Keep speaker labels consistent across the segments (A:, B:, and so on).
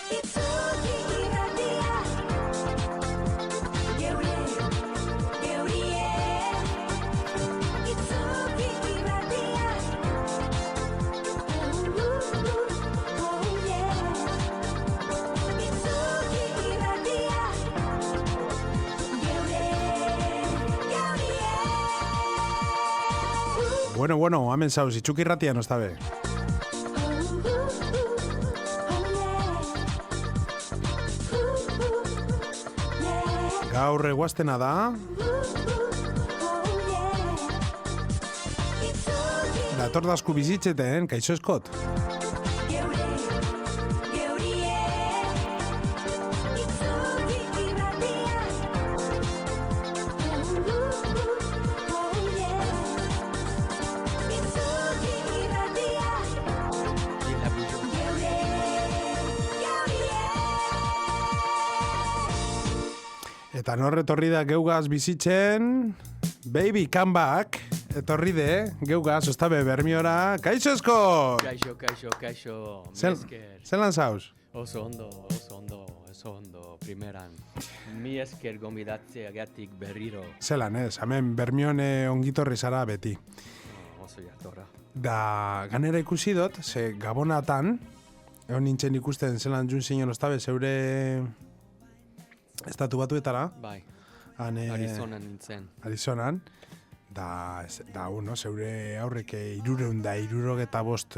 A: Itzuki irratia, geure, geurie. Itzuki irratia, oh yeah. Itzuki irratia, geure, geurie.
B: Bueno, hemen zauz, Itzuki irratia no be. Gaur eguaztena da, dator dasku bizitzeten, kaixo eskot. Eta norre etorri da geugaz bizitzen, baby come back, etorri de, geugaz, ostabe bermiora, kaixo eskot!
C: Kaixo, esker.
B: Zelan zauz?
C: Oso ondo, primeran. Mi esker gomidatzeagatik berriro.
B: Zelan hemen bermione ongitorri zara beti.
C: Oso jatorra.
B: Da, ganera ikusi dut, ze Gabonatan, egon nintzen ikusten zelan jun zinon ostabe, zeure estatu batuetara.
C: Bai,
B: Han,
C: Arizonan nintzen.
B: Arizonan, da zeure aurrek 365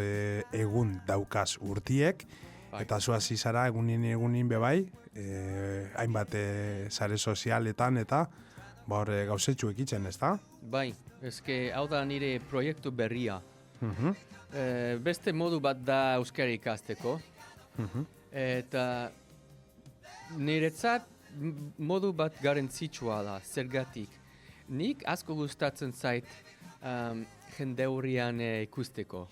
B: egun daukaz urtiek,
C: Bai.
B: eta zu hasi zara egunin bebai, hainbat sare sozialetan eta hor gauzetxu ekitzen, ezta?
C: Bai, eske hau da nire proiektu berria. Beste modu bat da euskara ikasteko. Eta niretzat modu bat garrantzitsua da, zergatik. Nik asko gustatzen zait jendeurrian ikusteko.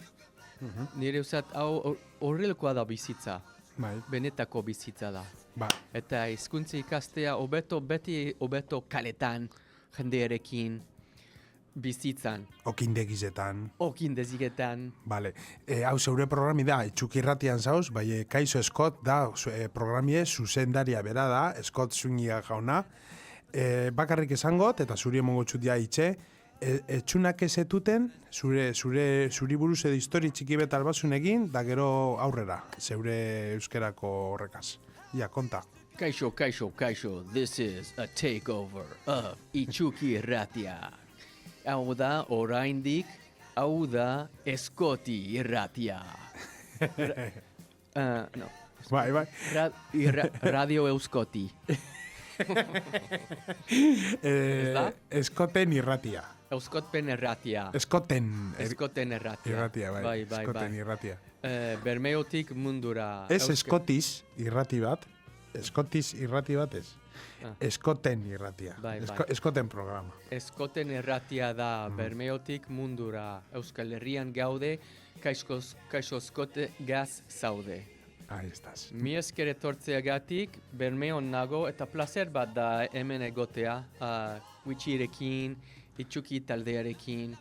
C: Nire uzat hau horrelakoa da bizitza,
B: Bai,
C: benetako bizitza da.
B: ba,
C: Eta hizkuntza ikastea beti hobeto kaletan, jendearekin, bizitzan,
B: okindegizetan.
C: okindeziketan.
B: Vale. Hau zeure programi da, Itzuki irratian zauz, bai, Kaixo Scott da, programie zuzendaria bera da, Scott Zuniga jauna. Bakarrik esangot, eta zuri emongo txutia itxe, etxunak ezetuten, zuri buruz edo histori txiki bet albazun egin, da gero aurrera, zeure euskerako horrekaz. Ja, konta.
C: Kaixo, this is a takeover of Itzuki irratia. Hau da, oraindik, hau da, Eskoti irratia. No.
B: Bai.
C: Radio Euskoti. da?
B: Eskoten irratia.
C: Euskotpen irratia.
B: Eskoten
C: Eskoten irratia.
B: irratia, bai.
C: Bai.
B: Eskoten irratia.
C: Bermeotik mundura.
B: Ez eskotiz irrati bat, eskotiz irrati bat ez. Eskoten irratia.
C: Bai.
B: Eskoten programa.
C: Eskoten irratia da Bermeotik mundura. Euskal Herrian gaude, kaixo eskote gaz zaude.
B: Ahí estás.
C: Mi esker etortzeagatik Bermeon nago eta placer bat da hemen egotea, Witxirekin, Itzuki taldearekin.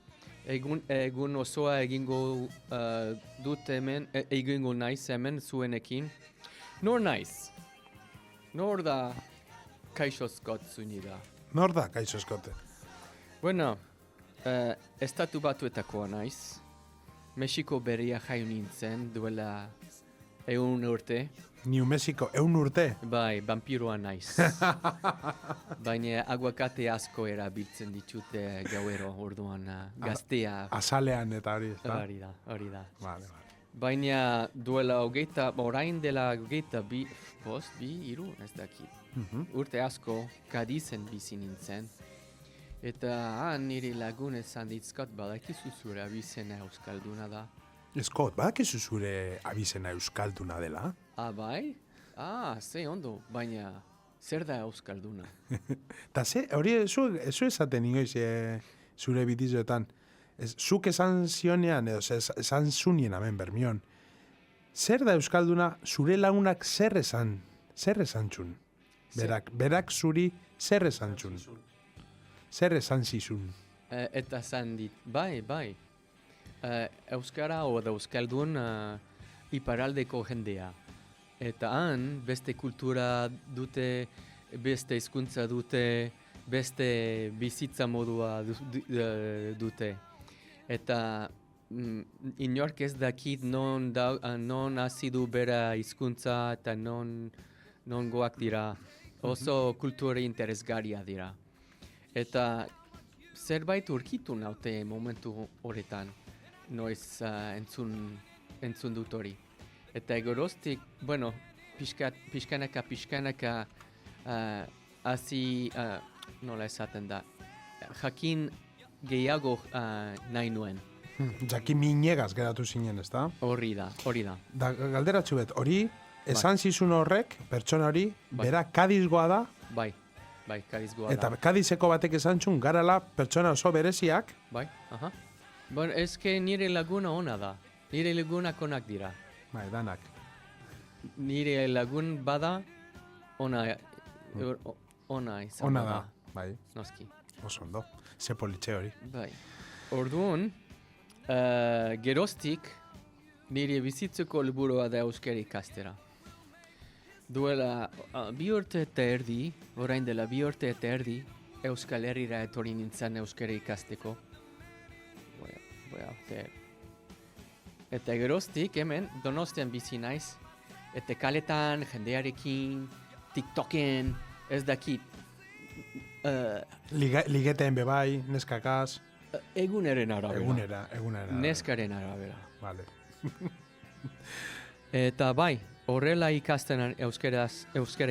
C: Egun osoa egingo dut hemen, egingo naiz hemen zuenekin. Nor naiz? Nor da Kaixo Scott Zuniga?
B: Nor da, Kaixo Eskote?
C: Bueno, estatu batuetakoa naiz. Mexiko berria jaio nintzen duela 100 urte.
B: New Mexico, 100 urte?
C: Bai, vampiroa naiz. Baina aguakate asko erabiltzen ditute gauero orduan gaztea.
B: Azalean eta hori, ez da?
C: Hori da.
B: Vale.
C: Baina duela orain dela bi, hiru, ez dakit. Urte asko Kadizen bizi nintzen. Eta nire lagun esan ditzkat badakizu zure abizena euskalduna da.
B: Eskot, badakizu zure abizena euskalduna dela?
C: Bai? Ze ondo, baina zer da euskalduna?
B: Ta hori zu esaten inoiz zure bitizoetan. Zuk esan zionean, edo esan zunien hemen Bermion. Zer da euskalduna, zure lagunak zer esan txun? Berak zuri zer esan txun? Zer esan zizun?
C: Eta zan dit, bai. Euskara o da euskaldun iparaldeko jendea. Eta han, beste kultura dute, beste hizkuntza dute, beste bizitza modua dute. Eta inork ez dakit non hasi du bera hizkuntza eta non goak dira. Oso kultura interesgarria dira. Eta zerbait urkitu naute momentu horretan, noiz entzun dut hori. Eta geroztik, bueno, pixkanaka hasi, nola esaten da, jakin gehiago nahi nuen.
B: Jakin minegaz geratu zinen, ez da?
C: Hori da.
B: Da, galderatxu bet, hori, esan zizun horrek, pertsona hori, bera Kadizgoa da,
C: Bai, Kadizgoa
B: eta
C: da.
B: Kadizeko batek esan txun, garala pertsona oso bereziak,
C: Bai, aha. Bueno, eske nire laguna ona da. Nire lagunak onak dira.
B: bai, danak.
C: Nire lagun bada ona izan
B: Ona da, bai,
C: Noski.
B: oso ondo, ze politxe hori.
C: Bai. Orduan, geroztik nire bizitzeko helburua da euskara ikastera. Duela 2 urte eta erdi, orain dela 2 urte eta erdi, Euskal Herrira etorri nintzen euskara ikasteko. Voy a hacer. Eta geroztik hemen Donostian bizi naiz, eta kaletan, jendearekin, TikToken, ez dakit,
B: Ligeteen bebai, neskakaz,
C: eguneren arabera.
B: egunera.
C: Neskaren arabera.
B: Vale.
C: Eta bai, horrela euskara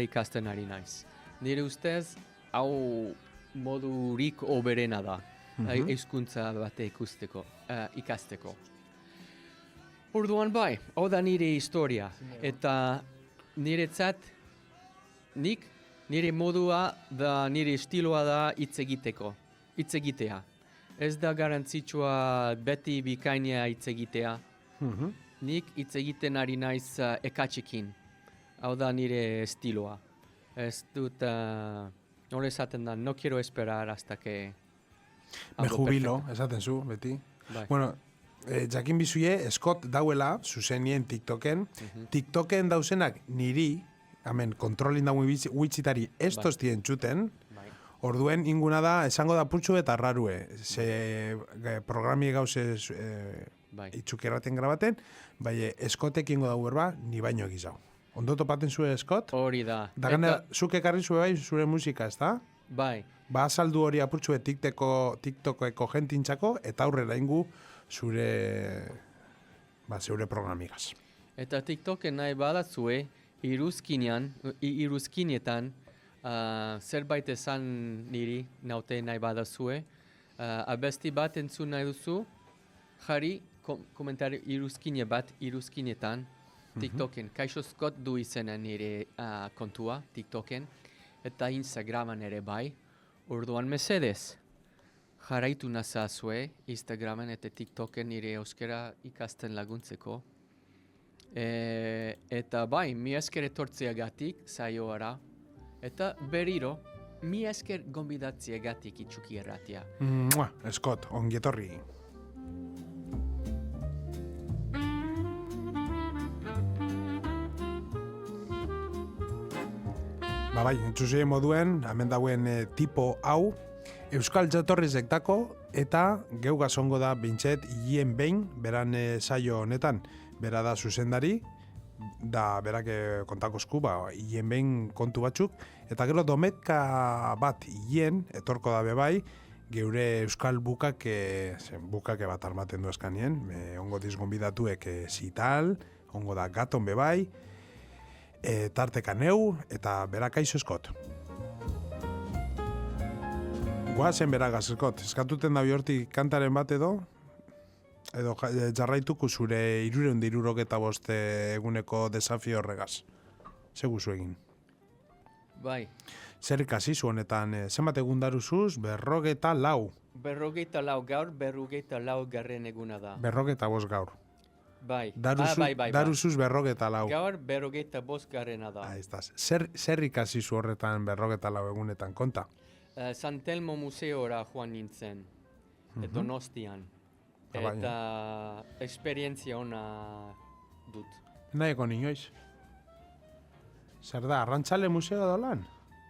C: ikasten ari naiz. Nire ustez, hau modurik oberena da, hizkuntza bate ikasteko. Orduan bai, hau da nire historia. Eta niretzat, nire modua da, nire estiloa da hitz egitea. Ez da garantzitsua beti bikainia hitz egitea. Nik hitz egiten ari naiz ekatxekin. Hau da nire estiloa. Ez dut, nola esaten da, no quiero esperar hasta que...
B: Me jubilo, esaten zu, beti.
C: Bai.
B: Bueno, jakin bizuie, Scott dauela, zuzenien TikToken. TikToken dauzenak niri, hemen kontrolin dauen witzitari ez tostien txuten, orduen inguna da, esango da putxu eta rarue. Ze programi gauze itxukeraten grabaten, bai Scottek ingo dago berba, ni baino egizau. Ondo topaten zure Scott?
C: Hori da.
B: Da gana, zuk ekarri zure bai, zure musika, ez da?
C: Bai.
B: Ba azaldu hori apurtxue TikTokeko jentintzako, eta aurrera ingu zeure programigaz.
C: Eta TikToken nahi badatzue, iruzkinetan, zerbait esan niri naute nahi badazue, abesti bat entzun nahi duzu, jarri komentario iruzkinetan, TikToken. Kaixo Scott du izena nire kontua, TikToken, eta Instagraman ere bai. Orduan mesedez, jarraitu nazazue Instagraman eta TikToken nire euskara ikasten laguntzeko. Eta bai, mi esker etortzeagatik saioara. Eta berriro, mi esker gonbidatzeagatik Itxuki Irratia.
B: Scott, ongietorri. Ba bai, entzuzue moduen, hemen dauen tipo hau, Euskal jatorrizek dako, eta geugaz ongo da bintxet hien behin, beran saio honetan, bera da zuzendari, da berak kontakozku, hien behin kontu batzuk, eta gero dometka bat hien, etorko da bebai, geure Euskal bukake bat armaten du eskanien, ongo dizgonbidatuek zital, ongo da gaton bebai, tarteka neu, eta berak Kaixo Scott. Guazen beragaz, Scott, eskatuten da bihortik kantaren bat edo jarraituko zure 365 eguneko desafio horregaz. Ze guzu egin?
C: Bai.
B: Zer ikasi zu honetan, zenbat egun daruzuz? 44.
C: 44 gaur, 44 garren eguna da.
B: 45 gaur.
C: Bai.
B: Daruzuz 44.
C: Gaur 45 garrena da.
B: Estaz. Zer ikasi zu horretan 44 egunetan, konta?
C: San Telmo museora joan nintzen, Donostian. Eta esperientzia ona dut.
B: Nahiko ninoiz? Zer da, Arrantzale museo da lan?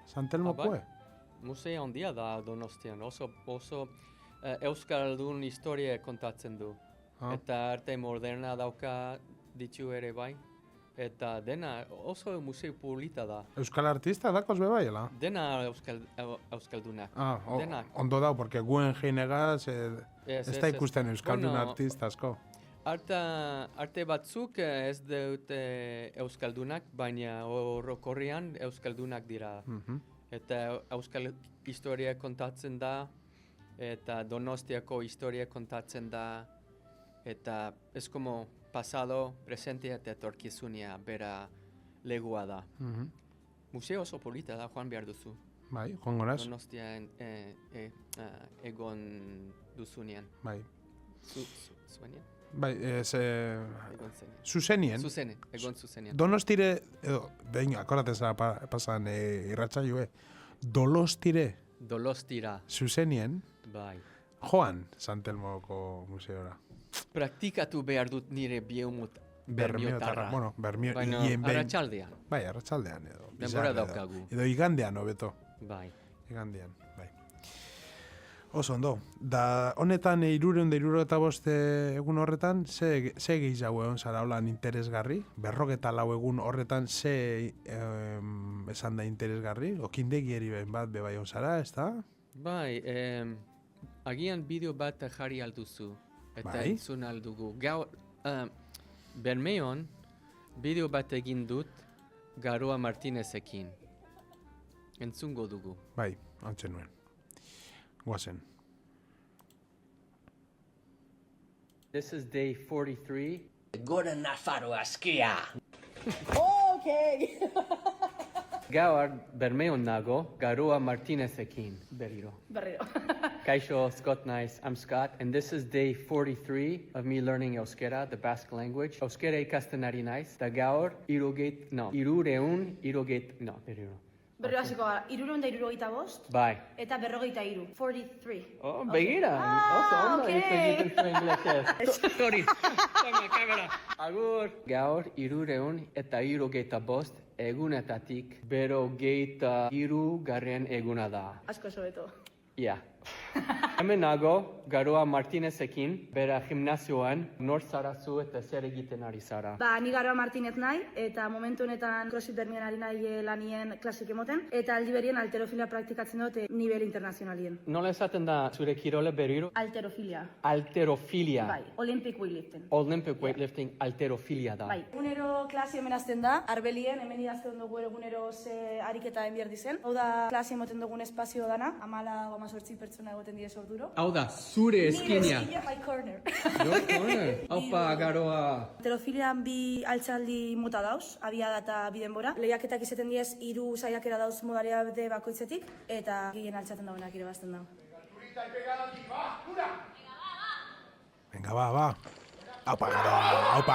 B: Santelmokue?
C: Museo handia da Donostian, oso Euskaldun historia kontatzen du.
B: Ah.
C: Eta arte moderna dauka ditu ere bai. Eta dena oso museo polita da.
B: Euskal artista dakoz bebaiela?
C: Dena Euskaldunak. Denak.
B: Ondo dau, porque guen jeinegaz ez da ikusten Euskaldun
C: Bueno,
B: artista asko.
C: Arte batzuk ez dut Euskaldunak, baina orokorrean Euskaldunak dira. Eta Euskal historia kontatzen da, eta Donostiako historia kontatzen da, eta es como pasado, presente eta etorkizunia bera legua da. Museo oso polita da, joan behar duzu.
B: Bai, joango naz?
C: Donostian egon duzunean.
B: Bai.
C: Zuenean?
B: Bai,
C: Egon zenean.
B: zuzenien.
C: Egon zuzenean.
B: Donostire, edo, behin, akoraten zara pasan irratsaioe, Dolostire,
C: Dolostira,
B: zuzenien,
C: bai.
B: joan Santelmoko museora.
C: Praktikatu behar dut nire bermiotarra.
B: Bueno,
C: Baina arratsaldean.
B: Bai, arratsaldean edo.
C: Denbora
B: bizarra
C: daukagu.
B: Edo igandean hobeto.
C: Bai.
B: Igandean, bai. Oso ondo. Da, honetan 375 egun horretan, ze gehiago egon zara holan interesgarri? 54 egun horretan ze esan da interesgarri? Okindegieri behin bat bebai egon zara, ez da?
C: Bai, agian bideo bat jarri alduzu. Eta
B: Bai.
C: entzun aldugu. Gaur, Bermeon, bideo bat egin dut Garoa Martinezekin. Entzungo dugu.
B: Bai, hantxe nuen. Guazen.
C: This is day 43.
D: Gora Nafaro askia.
C: Gaur, Bermeon nago, Garoa Martinezekin. Berriro. Kaixo, Scott naiz, I'm Scott, and this is day 43 of me learning Euskera, the Basque language. Euskera ikasten ari naiz, da gaur, berriro.
E: Berriro hasiko gara, 375
C: Bai.
E: eta 43. 43.
C: Oh, begira, oso ondo
E: ok.
C: egiten zuen inglesez. Sorry, toma, kamera. Agur. Gaur, 375 egunetatik, 43. eguna da.
E: Asko sobeto.
C: Ja. Hemen nago, Garoa Martinezekin, bera gimnazioan, nor zara zu eta zer egiten ari zara.
E: Ba, ni Garoa Martinez nahi, eta momentu honetan CrossFit Bermeon ari nahi lanien klasik emoten, eta aldi berien alterofilia praktikatzen dut nivel internazionalien.
C: Nola esaten da zure kirole berriro?
E: Alterofilia.
C: Alterofilia.
E: Bai, Olympic weightlifting.
C: Olympic weightlifting alterofilia da.
E: Bai, egunero klase hemen azten da, Arbelien, hemen idazten dugu egunero ze ariketa enbiar dizen. Hau da, klase emoten dugun espazio dana, 14 pertsona egoten dire orduro.
C: Hau da, zure eskinia.
E: Nire eskina, my corner.
C: Your corner. Aupa, Garoa.
E: Alterofilian bi altxaldi mota dauz, abiada eta bidenbora. Lehiaketak izaten diez, 3 saiakera dauz modalitate bakoitzetik, eta gehien altxaten dauenak irabazten dau.
B: Venga, ba. Aupa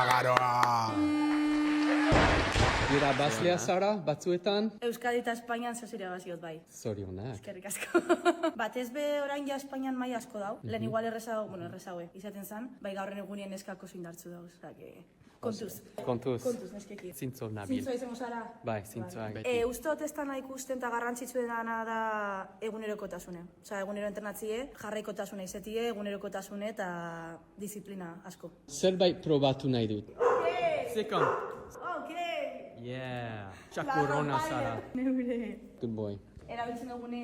B: Garoa!
C: Dira baslea zara, batzuetan?
E: Euskadi eta Espainian zehaz irabaziot bai.
C: Zorionak.
E: Eskerrik asko. Batez be orain ja Espainian mai asko dau. Lehen igual errezaue, izaten zan, bai gaurren egunien eskako indartzu dauz. Kontuz.
C: Kontuz.
E: Kontuz, neskeki.
C: Zintzo nabil.
E: Zintzoa izango zara?
C: Bai, zintzoa beti.
E: Uste dut ez dana ikusten eta garrantzitsuena da egunerokotasune. Osea, egunero entrenatzie, jarraikotasuna izetie, egunerokotasune eta disiplina asko.
C: Zerbait probatu nahi dut. Second.
E: Okay.
C: Yeah. Txakurrona zara.
E: Neure.
C: Good boy.
E: Erabiltzen dugune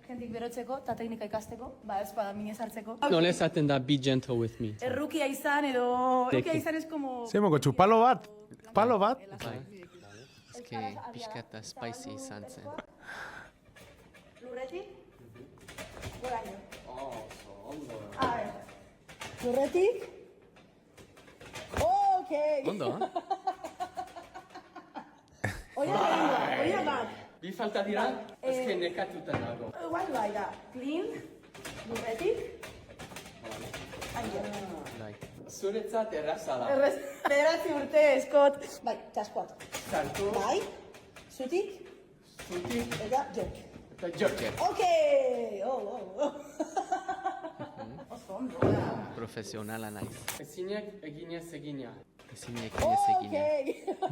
E: jentik berotzeko eta teknika ikasteko, ba ez bada minez hartzeko.
C: Nola esaten da be gentle with me.
E: Errukia izan edo... Errukia izan ez como...
B: Zemoko txupalo bat? Palo bat?
C: Bai. Eske pixkata spicy izan zen.
E: Lurretik? Goraino. A ver. Lurretik? Okay.
C: Ondo,
E: Oia bat.
C: Bi falta dira? Eske nekatuta nago.
E: Igual bai da. Clean. Lurretik. Aia.
C: Bai. Zuretzat erraza da.
E: Bederatzi urte, Scott. Bai, txaskoak.
C: Salto,
E: Bai. Zutik.
C: zutik
E: Eta jerk.
C: eta joker.
E: Okay. Oso ondo.
C: Profesionala naiz. Ezinak eginez egina. ezinekin ez egine.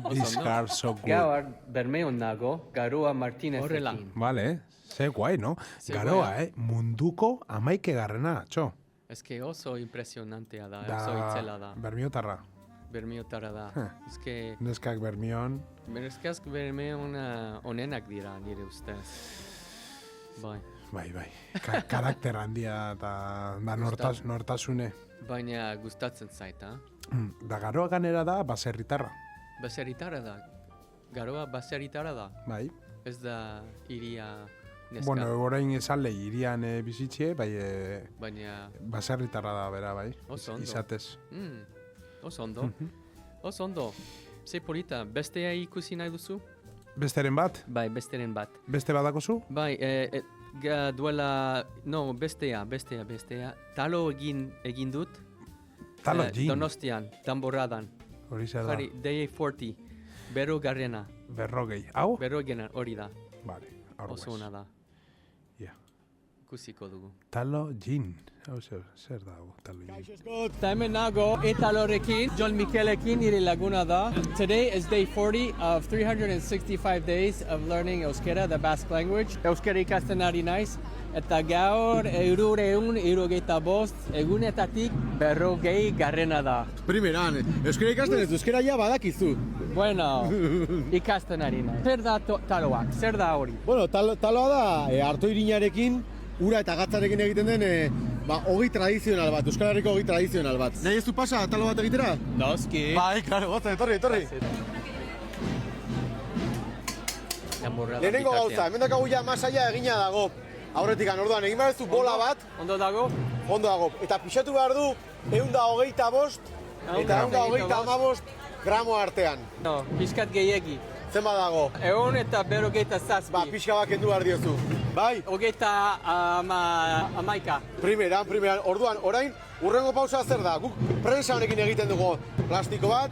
B: These cars so good.
C: Gaur, Bermeon nago, Garoa Martinez
F: Horrela.
C: ekin.
B: Vale, ze guai, no?
C: Ze
B: Garoa,
C: guai.
B: munduko 11. txo.
C: Ez que oso impresionantea da, oso itzela da.
B: Bermiotarra.
C: Bermiotara da. Ez que,
B: Neskak Bermion.
C: berezkazk Bermeon onenak dira nire ustez. Bai.
B: Bai. Karakter handia eta da nortasune.
C: Baina gustatzen zaita.
B: Da Garoa ganera da baserritarra.
C: Baserritarra da. Garoa baserritarra da.
B: Bai.
C: Ez da iria neska.
B: Bueno, orain esan lehi irian bizitxe, bai
C: Baina
B: baserritarra da bera, bai.
C: Oso ondo.
B: Izatez.
C: Oso ondo. Oso ondo. Ze polita, bestea ikusi nahi duzu?
B: Besteren bat?
C: Bai, besteren bat.
B: Beste badakozu?
C: Bai, duela... No, bestea. Talo egin dut.
B: Talo gin.
C: Donostian, Tamborradan.
B: Hori zer da.
C: Jari, Day 40. Bero garrena.
B: Berrogei. Hau?
C: Bero gena, hori da.
B: Vale.
C: Oso ona da.
B: Ja.
C: Ikusiko dugu.
B: Talo gin. Hau zer da, hau, talo gin.
F: Eta hemen nago Italorekin, John Michelekin nire laguna da. Today is day 40 of 365 days of learning Euskera, the Basque language. Euskera ikasten ari naiz. Eta gaur hirurogeita bost egunetatik 40 garrena da.
G: Primeran, euskera ikasten ez, euskera ja badakizu.
F: Bueno, ikasten ari naiz. Zer da taloak? Zer da hori?
G: Bueno, taloa da, arto irinarekin, ura eta gatzarekin egiten den, ogi tradizional bat, Euskal Herriko ogi tradizional bat. Nahi ez du pasa, talo bat egitera?
F: Noski.
G: Bai, klaro, gotzen, etorri.
C: Tamborradan
G: Lehenengo
C: bitartean.
G: gauza, hemen dakagu ja masaia egina dago. Aurretikan, orduan, egin behar duzu bola bat,
F: Ondo dago?
G: ondo dago. Eta pixatu behar du, 125 eta 135 gramo artean.
F: No, pixkat gehiegi.
G: Zenba dago?
F: Egun eta berrogeita zazpi.
G: Pixka bat kendu behar diozu. Bai,
F: Hogeita amaika.
G: primeran. Orduan, orain, urrengo pausa zer da? Guk prensa honekin egiten dugu plastiko bat,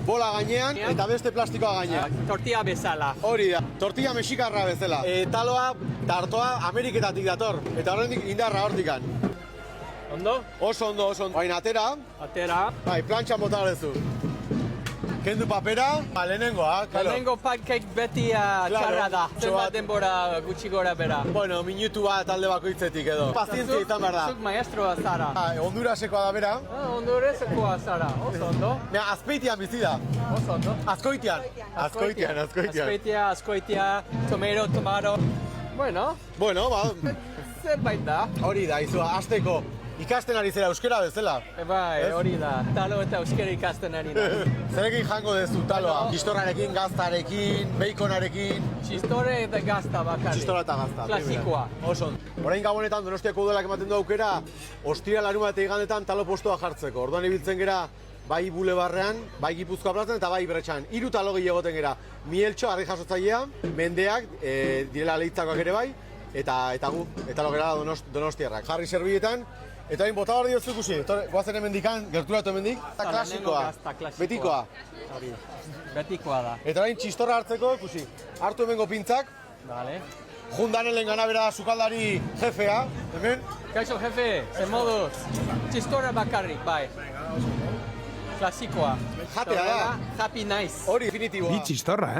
G: bola gainean eta beste plastikoa gainean.
F: Tortilla bezala.
G: Hori da, tortilla mexikarra bezala. Taloa, tartoa Ameriketatik dator, eta horrendik indarra hortikan.
F: Ondo?
G: Oso ondo. Baina atera,
F: Atera.
G: bai, plantxan bota dezu. Kendu papera, lehenengoa, kalo.
F: Lehenengo pancake beti txarra da. Zenbat
G: bat.
F: denbora gutxi gora bera.
G: Bueno, minutu bat alde bakoitzetik edo. Pazientzia izan behar da.
F: Zuk maestroa zara.
G: Hondurasekoa da bera.
F: Honduresekoa zara. Oso ondo.
G: Azpeitian bizi da.
F: Oso ondo.
G: Azkoitian.
F: Azkoitia, tomato. Bueno,
G: Bueno,
F: zerbait da.
G: hori da, izua, azteko. Ikasten ari zera euskera bezala.
F: Bai, hori da. Talo eta euskera ikasten ari da.
G: Zerekin jango dezu taloa? Txistorrarekin, gaztarekin, baconarekin.
F: Txistore eta gazta bakarrik.
G: Txistora eta gazta.
F: Klasikoa.
G: Oso. Orain gabonetan Donostiako udelak ematen du aukera, ostira larunbat eta igandetan talo postua jartzeko. Orduan ibiltzen gera, bai Bulebarrean, bai Gipuzkoa plazan eta bai Berretxan. 3 talo gehi egoten gera. Mieltxo, harri jasotzailea, mendeak, direla leitzakoak ere bai, eta gu, eta logera Donostiarrak. Jarri servietan, eta hain bota barri dutzu ikusi, goazen hemendikan, gerturatu hemendik, eta klasikoa, betikoa.
F: Hori, betikoa da.
G: Eta orain txistorra hartzeko, ikusi, hartu hemengo pintzak,
F: Vale.
G: jundanen lehen gana bera sukaldari jefea, hemen,
F: Kaixo, jefe, zen moduz. Txistora bakarrik, bai. Klasikoa.
G: Jatea da.
F: Happy nice.
G: hori definitiboa.
B: Bi txistorra,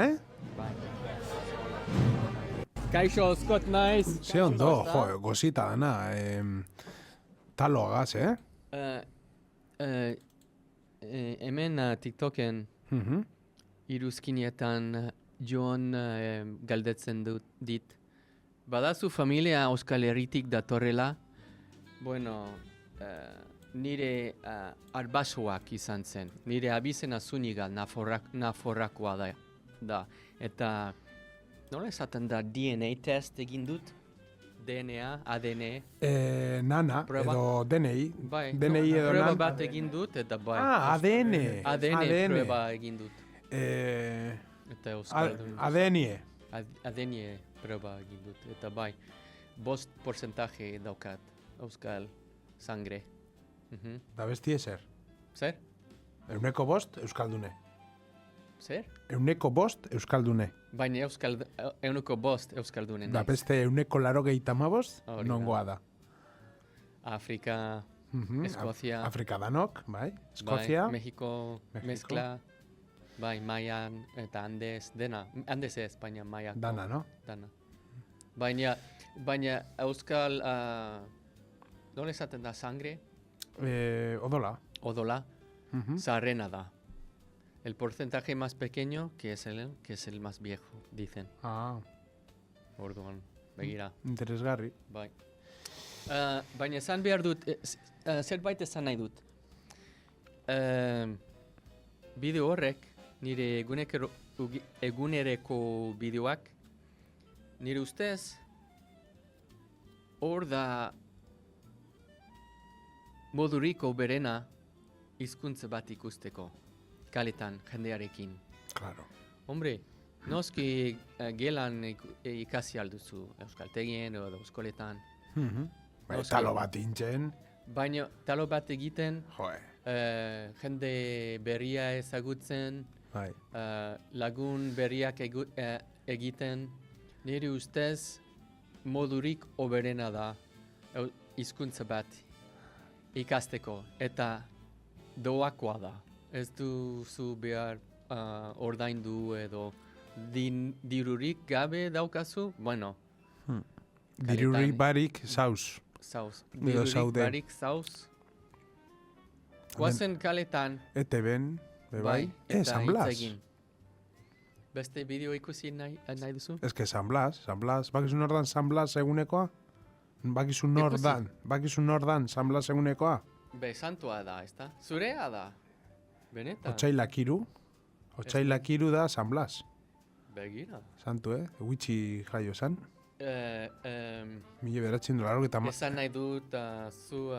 F: Kaixo, Scott nice.
B: Ze ondo, jo, gozita dana. Talo agaz,
C: Hemen TikToken iruzkinietan John galdetzen dit. Badazu familia Euskal Herritik datorrela? Bueno, nire arbasoak izan zen. Nire abizena Zuniga Naforrakoa da. Eta nola esaten da DNA test egin dut? DNA, ADN.
B: Nana,
C: Proba.
B: edo DNI.
C: Bai,
B: DNI edo
C: proba
B: nan.
C: bat egin dut eta bai.
B: ADN.
C: ADN proba egin dut. Eta Euskaldun.
B: ADN.
C: ADN proba egin dut eta bai. 5% daukat Euskal sangre.
B: Da besti ezer.
C: Zer?
B: 105 Euskaldune.
C: Zer?
B: 105 Euskaldune.
C: Baina 105 Euskaldune
B: Da
C: naiz.
B: beste 185
C: Hori da.
B: nongoa da.
C: Afrika Eskozia,
B: Afrika danok, bai. Eskozia.
C: bai, Mexiko, mezkla, bai, Maian eta Andes, dena. Andes Espainia, Maiako.
B: Dana, no?
C: Dana. Baina euskal, nola esaten da sangre?
B: Odola.
C: Odola,
B: Mhm.
C: zaharrena da. El porcentaje más pequeño que es el más viejo, dicen.
B: Ah,
C: Orduan, begira,
B: interesgarri.
C: bai. Baina esan behar dut, zerbait esan nahi dut. Bideo horrek, nire egunereko bideoak, nire ustez, hor da modurik berena hizkuntza bat ikusteko, kaletan, jendearekin.
B: Claro.
C: Hombre, noski gelan ikasi alduzu, euskaltegien edo eskoletan.
B: Mhm. Bai,
C: Noski.
B: talo bat intzen.
C: Baina talo bat egiten,
B: Joe.
C: jende berria ezagutzen,
B: Bai.
C: lagun berriak egiten, nire ustez modurik oberena da hizkuntza bat ikasteko eta doakoa da. Ez duzu behar ordaindu edo dirurik gabe daukazu, bueno,
B: Dirurik barik zauz.
C: zauz.
B: Edo
C: Dirurik
B: zaude.
C: barik zauz. Guazen kaletan,
B: Ete ben, bai.
C: eta
B: San
C: hitz
B: Blas.
C: egin. Beste bideo ikusi nahi duzu?
B: Ez que San Blas. Bakizu nordan San Blas egunekoa? Bakizu nordan San Blas egunekoa?
C: Be, santua da, ezta? Zurea da. Benetan.
B: Otsailak 3. Otsailak 3 da San Blas.
C: Begira.
B: Santu, Gutxi jaio zan. 1980.
C: Esan nahi dut, zu,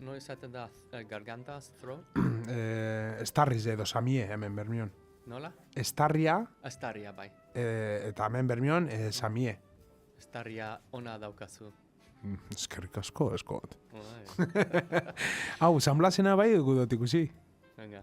C: no esaten da, gargantas, throat?
B: Estarriz edo samie hemen Bermion.
C: Nola?
B: Estarria
C: Astarria, bai.
B: eta hemen Bermion samie.
C: Astarria ona daukazu.
B: Eskerrik asko, eskot.
C: Bai.
B: Hau, San Blasena bai gudot ikusi.
C: Venga.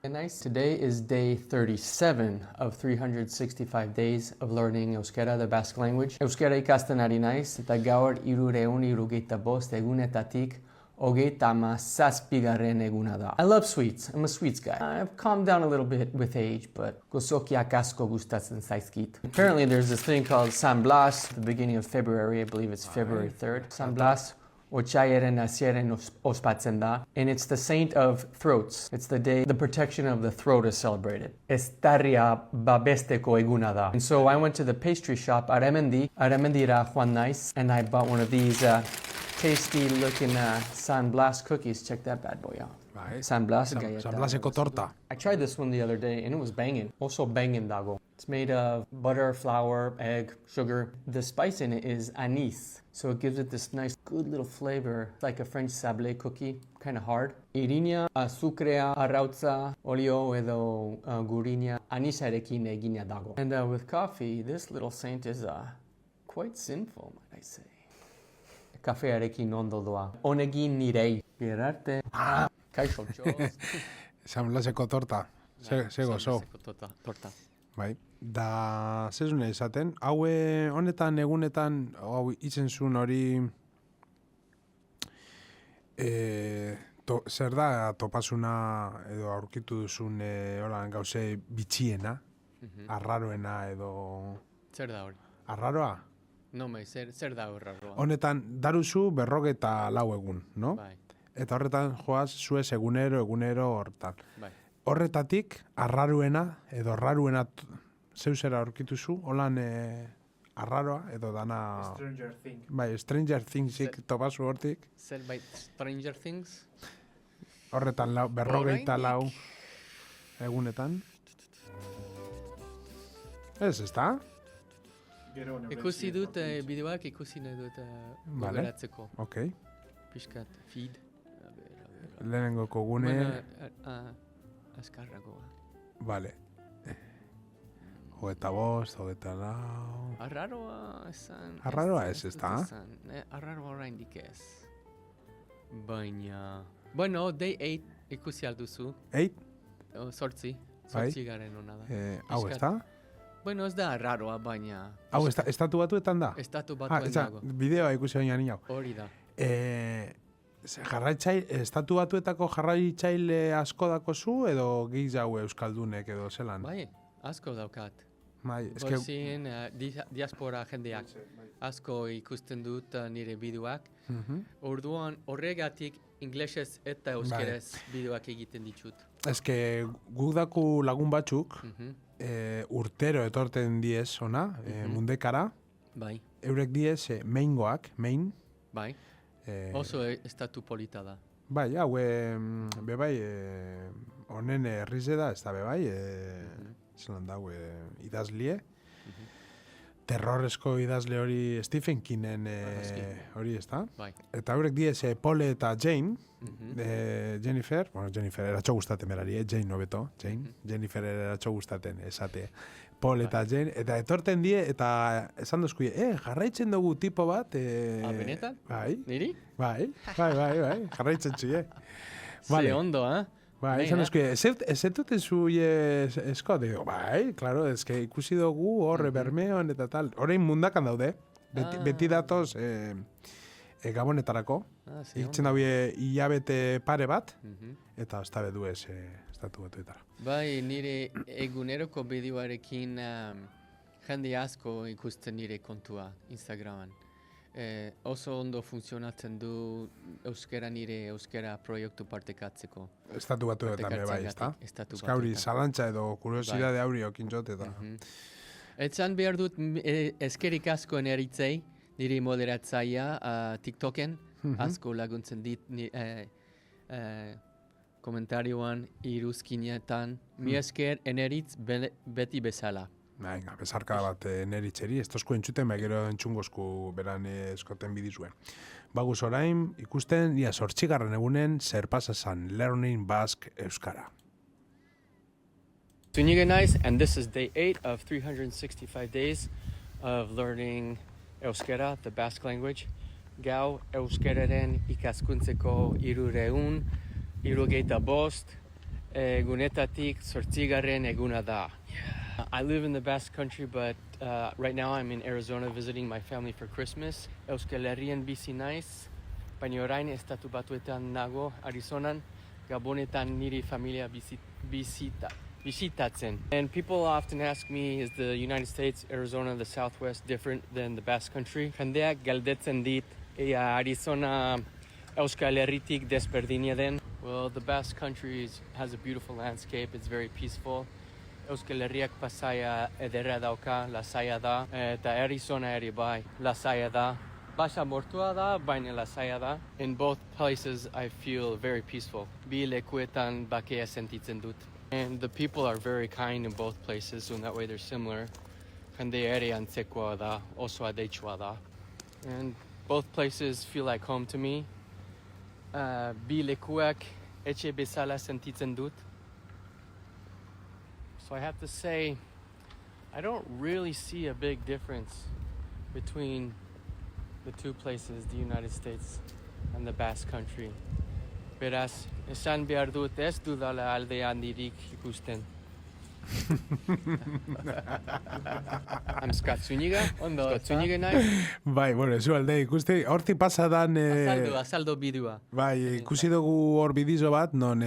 F: Nice. Today is day 37 of 365 days of learning Euskera, the Basque language. Euskera ikasten ari naiz, eta gaur 365 egunetatik 37. eguna da. I love sweets. I'm a sweets guy. I've calmed down a little bit with age, but gozokiak asko gustatzen zaizkit. Apparently there's this thing called San Blas, the beginning of February. I believe it's February 3rd. San Blas Otsaiaren hasieren ospatzen da, and it's the saint of throats. It's the day the protection of the throat is celebrated. Estarria babesteko eguna da. And so I went to the pastry shop Aramendira Juan Nice, and I bought one of these tasty looking San Blas cookies. Check that bad boy out.
B: Bai.
F: San Blas
B: San
F: galleta.
B: Blaseko torta.
F: I tried this one the other day and it was banging. Also banging dago. It's made of butter, flour, egg, sugar. The spice in it is anise. So it gives it this nice, good little flavor. It's like a French sablé cookie, kind of hard. Irinia, azukrea, arrautza, olio edo gurinia, anisarekin egina dago. And with coffee, this little saint is quite sinful, might I say. Kafearekin ondo doa. Honegin nirei. Bierarte. Kaixo, txoz.
B: San Blaseko torta. Ze gozo.
C: Torta.
B: Bai. Da, zezune esaten, honetan, egunetan, hau itzen zuen hori, zer da topasuna edo aurkitu duzun holan gauze bitxiena, arraroena edo...
C: Zer da hori?
B: Arraroa?
C: No, zer da horraroa?
B: Honetan, daruzu 44 egun, no?
C: Bai,
B: Eta horretan joaz zuez egunero horretan.
C: bai.
B: Horretatik, arraruena edo raruena zeuzera aurkitu zu, holan arraroa edo dana...
H: Stranger Things.
B: Bai, Stranger Thingsik topazu hortik.
C: Zerbait Stranger Things?
B: Horretan 44 egunetan. Ez da?
H: Gero
C: Ikusi dut bideoak, ikusi nahi dut
B: Vale.
C: gogeratzeko.
B: Ok.
C: Piskat, feed.
B: Lehenengoko gune...
C: Azkarragoa.
B: Vale. 25, 24...
C: Arraroa esan...
B: Arraroa ez,
C: dut
B: ezta?
C: esan. Arraroa oraindik ez. Baina... Bueno, day 8 ikusi alduzu.
B: 8?
C: Sortzi.
B: Bai.
C: Sortzi garen hona da.
B: Hau ez da?
C: Bueno, ez da raroa, baina...
B: Hau, estatu batuetan da?
C: Estatu batuen dago.
B: Bideoa ikusi baina ni hau.
C: Hori da.
B: Estatu batuetako jarraitzaile asko dakozu edo gehiago euskaldunek edo zelan?
C: Bai, asko daukat.
B: Bai,
C: Gozien, diaspora jendeak asko ikusten dut nire bideoak. Orduan horregatik inglesez eta euskeraz bideoak egiten ditut.
B: Eske guk daku lagun batzuk, urtero etorten diez ona, mundekara.
C: Bai.
B: Eurek diez maingoak, main.
C: Bai. Oso estatu polita da.
B: Bai, hau, bebai, honen herrize da, ez da bebai, zelan dau, idazlie. Terrorezko idazle hori Stephen Kingen hori, ez da?
C: Bai.
B: Eta horrek diez Paul eta Jane, Jennifer eratxo gustaten berari, Jane nobeto, Jennifer eratxo gustaten, esate. Paul eta Jane, eta etorten die, eta esan dozku, jarraitzen dugu tipo bat.
C: Benetan?
B: Bai.
C: Niri?
B: Bai, jarraitzen zuie.
C: Ze ondo,
B: Bai, esan dozku, ez duten zuie esko, digo, bai, klaro, ezke ikusi dugu horre Bermeon eta tal. Horein mundakan daude, beti datoz gabonetarako. Ikitzen daue hilabete pare bat, eta ez da bedu ez estatu batuetara.
C: Bai, nire eguneroko bideoarekin jende asko ikusten nire kontua Instagraman. Oso ondo funtzionatzen du nire euskera proiektu partekatzeko.
B: Estatu batuetan bai, ezta?
C: Estatu
B: batuetan. Eskauri, zalantza edo kuriosidade hauri okintzot eta...
C: Etzan behar dut eskerik asko eneritzei, nire moderatzaia TikToken, asko laguntzen dit komentarioan, iruzkinetan, mi esker eneritz beti bezala.
B: Venga, bezarka bat neritzeri, ez tozko entzuten, gero entzungozku beran eskoten bidizuen. Baguz orain, ikusten, ia 8. egunen, zer pasa zan, Learning Basque Euskara.
F: Zuniga naiz, and this is day 8 of 365 days of learning Euskara, the Basque language. Gau Euskararen ikaskuntzeko 365 egunetatik 8. eguna da. I live in the Basque Country, but right now I'm in Arizona visiting my family for Christmas. Euskal Herrian bizi naiz, baina orain estatu batuetan nago Arizonan, Gabonetan niri familia bisitatzen. And people often ask me, is the United States, Arizona, the Southwest different than the Basque Country? Jendeak galdetzen dit, Arizona Euskal Herritik desberdina den. Well, the Basque Country has a beautiful landscape, it's very peaceful. Euskal Herriak pasaia ederra dauka, lasaia da, eta Arizona ere bai, lasaia da. Basa mortua da, baina lasaia da. In both places I feel very peaceful. Bi lekuetan bakea sentitzen dut. And the people are very kind in both places, so in that way they're similar. Jende ere antzekoa da, oso adeitsua da. And both places feel like home to me. Bi lekuak etxe bezala sentitzen dut. So I have to say, I don't really see a big difference between the two places, the United States and the Basque Country. Beraz, esan behar dut ez dudala alde handirik ikusten. Scott Zuniga, ondo, Scott Zuniga nahi.
B: Bai, bueno, zu alde ikuste, horti pasadan...
C: Azaldo bidua.
B: Bai, ikusi dugu hor bidizo bat, non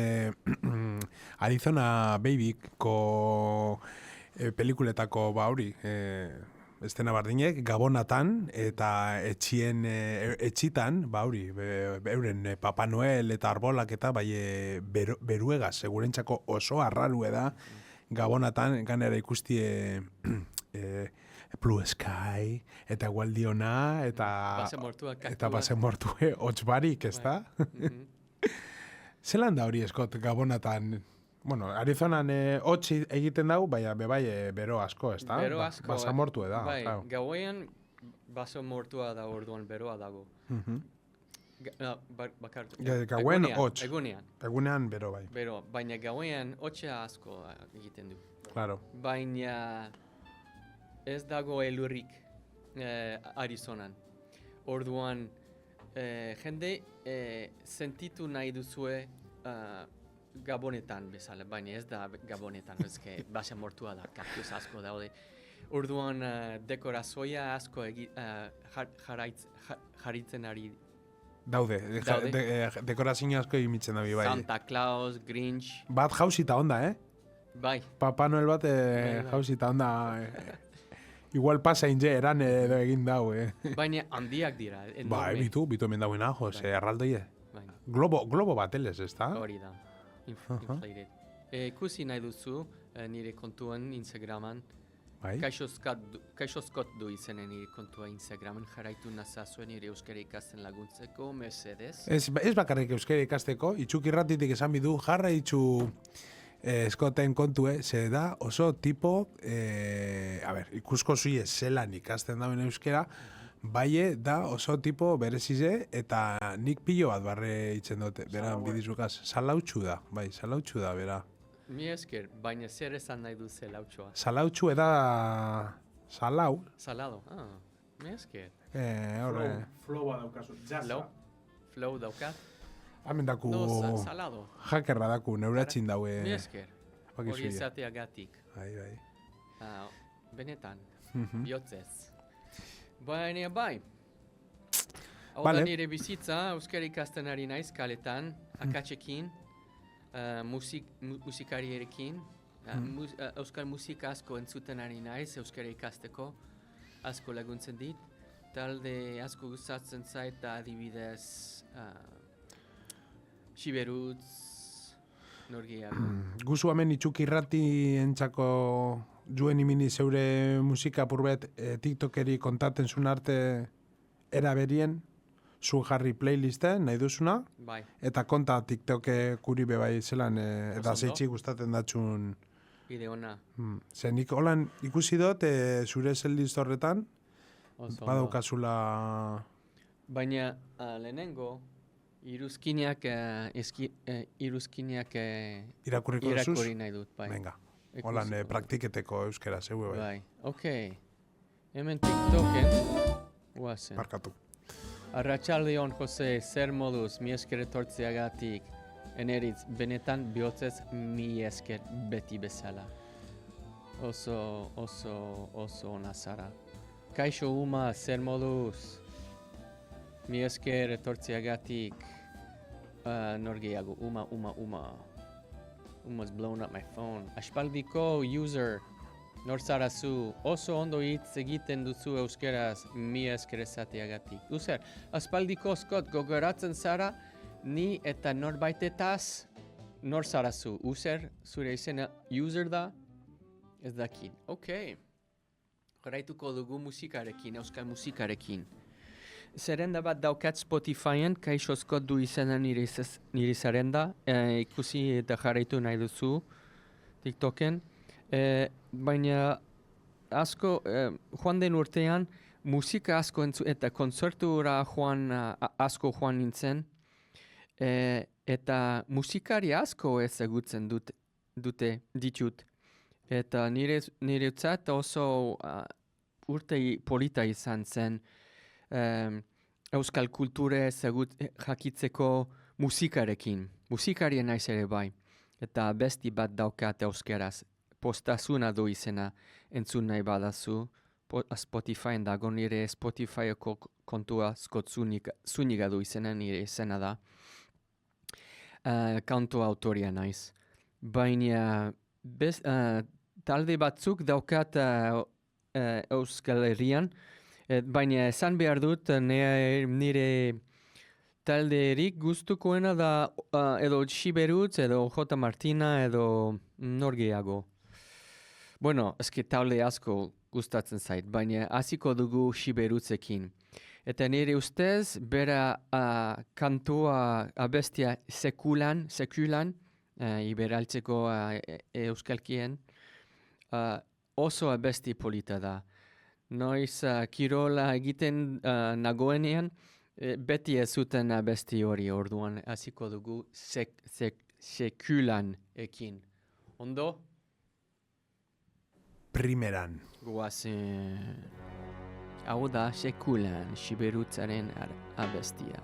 B: Arizona Babyko pelikuletako hori, estena bardinek, Gabonatan eta etxitan, hori, euren Papa Noel eta arbolak eta bai beruegaz, segurentzako oso arralue da, Gabonatan ganera ikustie Blue Sky, eta Gualdiona, eta Basen Mortue, hotxbarik, ez da? Zelan da hori eskot Gabonatan? Bueno, Arizonan hotxi egiten dau, baina bebai bero asko, ez da?
C: Bero asko.
B: Basen Mortue da.
C: Bai, gauean Basen Mortua da orduan beroa dago. Bakartu.
B: Gauen hotx.
C: Egunean
B: bero bai.
C: Bero, baina gauean hotxa asko egiten du.
B: Claro.
C: Baina ez dago elurrik Arizonan. Orduan, jende sentitu nahi duzue Gabonetan bezala, baina ez da Gabonetan, ezke Basen Mortua da, kaktus asko daude. Orduan dekorazioa asko jarritzen ari.
B: Daude, dekorazio asko imitzen dabi, bai.
C: Santa Claus, Grinch,
B: Bat jausita onda,
C: bai.
B: Papa Noel bat
C: bai.
B: jausita onda. Igual pasa inje eran edo egin dau,
C: Baina handiak dira.
B: Bai, bitu hemen dauena, Jose, erraldoie.
C: Bai.
B: Globo batelez, ez da?
C: Hori da. Inflated. Ikusi nahi duzu nire kontuan Instagraman.
B: Bai.
C: Kaixoskot du izenen nire kontua Instagraman. Jarraitu nazazuen nire euskara ikasten laguntzeko, mesedez.
B: Ez bakarrik euskara ikasteko, itxuk irratitik esan bidu, jarra itxu eskoten kontue, ze da oso tipo, ikusko zuie zelan ikasten dauen euskara, baie da oso tipo berezize, eta nik pilo bat barre itzen dute, bera, bidizukaz, salautxu da, bera.
C: Mi esker, baina zer esan nahi du zelautxoa?
B: Salautxu eda salau.
C: Salado, mi esker.
B: Horre.
H: Flowa daukazu. Jazza.
C: Flow daukat?
B: Hemen daku
C: No, salado.
B: jakerra daku, neuratxin daue.
C: Mi esker. Hori ezateagatik.
B: Bai.
C: Benetan, bihotzez. Baina bai. Hau
B: Vale.
C: da nire bizitza, euskara ikasten ari naiz kaletan, akatsekin, musikarierekin, euskal musika asko entzuten ari naiz, euskara ikasteko, asko laguntzen dit. Talde asko gustatzen zait, adibidez, Siberutz, Norgehiago.
B: Guzu hemen itxuk irrati entzako juen imini zeure musika purbet TikTokeri kontaten zuen arte eraberien, zu jarri playlisten nahi duzuna,
C: Bai.
B: eta konta TikToke kuri bebai zelan, eta
C: Oso ondo.
B: zeitxik gustaten datxun.
C: Bide ona.
B: Ze nik holan ikusi dut, zure zeldiz horretan,
C: Oso ondo.
B: badaukazula...
C: Baina lehenengo, iruzkinak
B: Irakurriko duzuz?
C: irakurri nahi dut, bai.
B: Venga, holan
C: Ikusiko.
B: praktiketeko euskera zeue bai.
C: Bai, ok. Hemen TikToken, guazen.
B: Barkatu.
C: Arratsaldeon, Jose, zer moduz, mi esker etortzeagatik. Eneritz, benetan bihotzez mi esker beti bezala. Oso ona zara. Kaixo Uma, zer moduz? Mi esker etortzeagatik. Norgehiago, Uma. Uma's blown up my phone. Aspaldiko user, nor zara zu, oso ondo hitz egiten duzu euskeraz, mi esker esateagatik. Uzer, aspaldiko Scott gogoratzen zara, ni eta norbaitetaz, nor zara zu. Uzer, zure izena user da, ez dakit. Ok. Jarraituko dugu musikarekin, euskal musikarekin. Zerrenda bat daukat Spotifyen, Kaixo Scott du izena nire zerrenda, ikusi eta jarraitu nahi duzu TikToken. Baina asko, joan den urtean, musika asko eta kontzertura asko joan nintzen, eta musikari asko ezagutzen ditut. Eta niretzat oso urte polita izan zen, euskal kulture jakitzeko musikarekin. Musikarien naiz ere bai. Eta besti bat daukat euskeraz. Postasuna du izena entzun nahi badazu. Spotifyen dago nire Spotifyeko kontua Scott Zuniga du izena nire izena da. Kantu autoria naiz. Baina talde batzuk daukat Euskal Herrian, baina esan behar dut nire talderik gustukoena da edo Siberutz, edo J. Martina, edo Norgehiago. Bueno, eski talde asko gustatzen zait, baina hasiko dugu Siberutzekin. Eta nire ustez, bera kantua abestia sekulan, iberaltzeko euskalkien, oso abesti polita da. Noiz kirola egiten nagoenean, beti ez zuten abesti hori orduan, hasiko dugu sekulan ekin. Ondo?
B: Primeran.
C: Guazen. Hau da sekulan Siberutzaren abestia.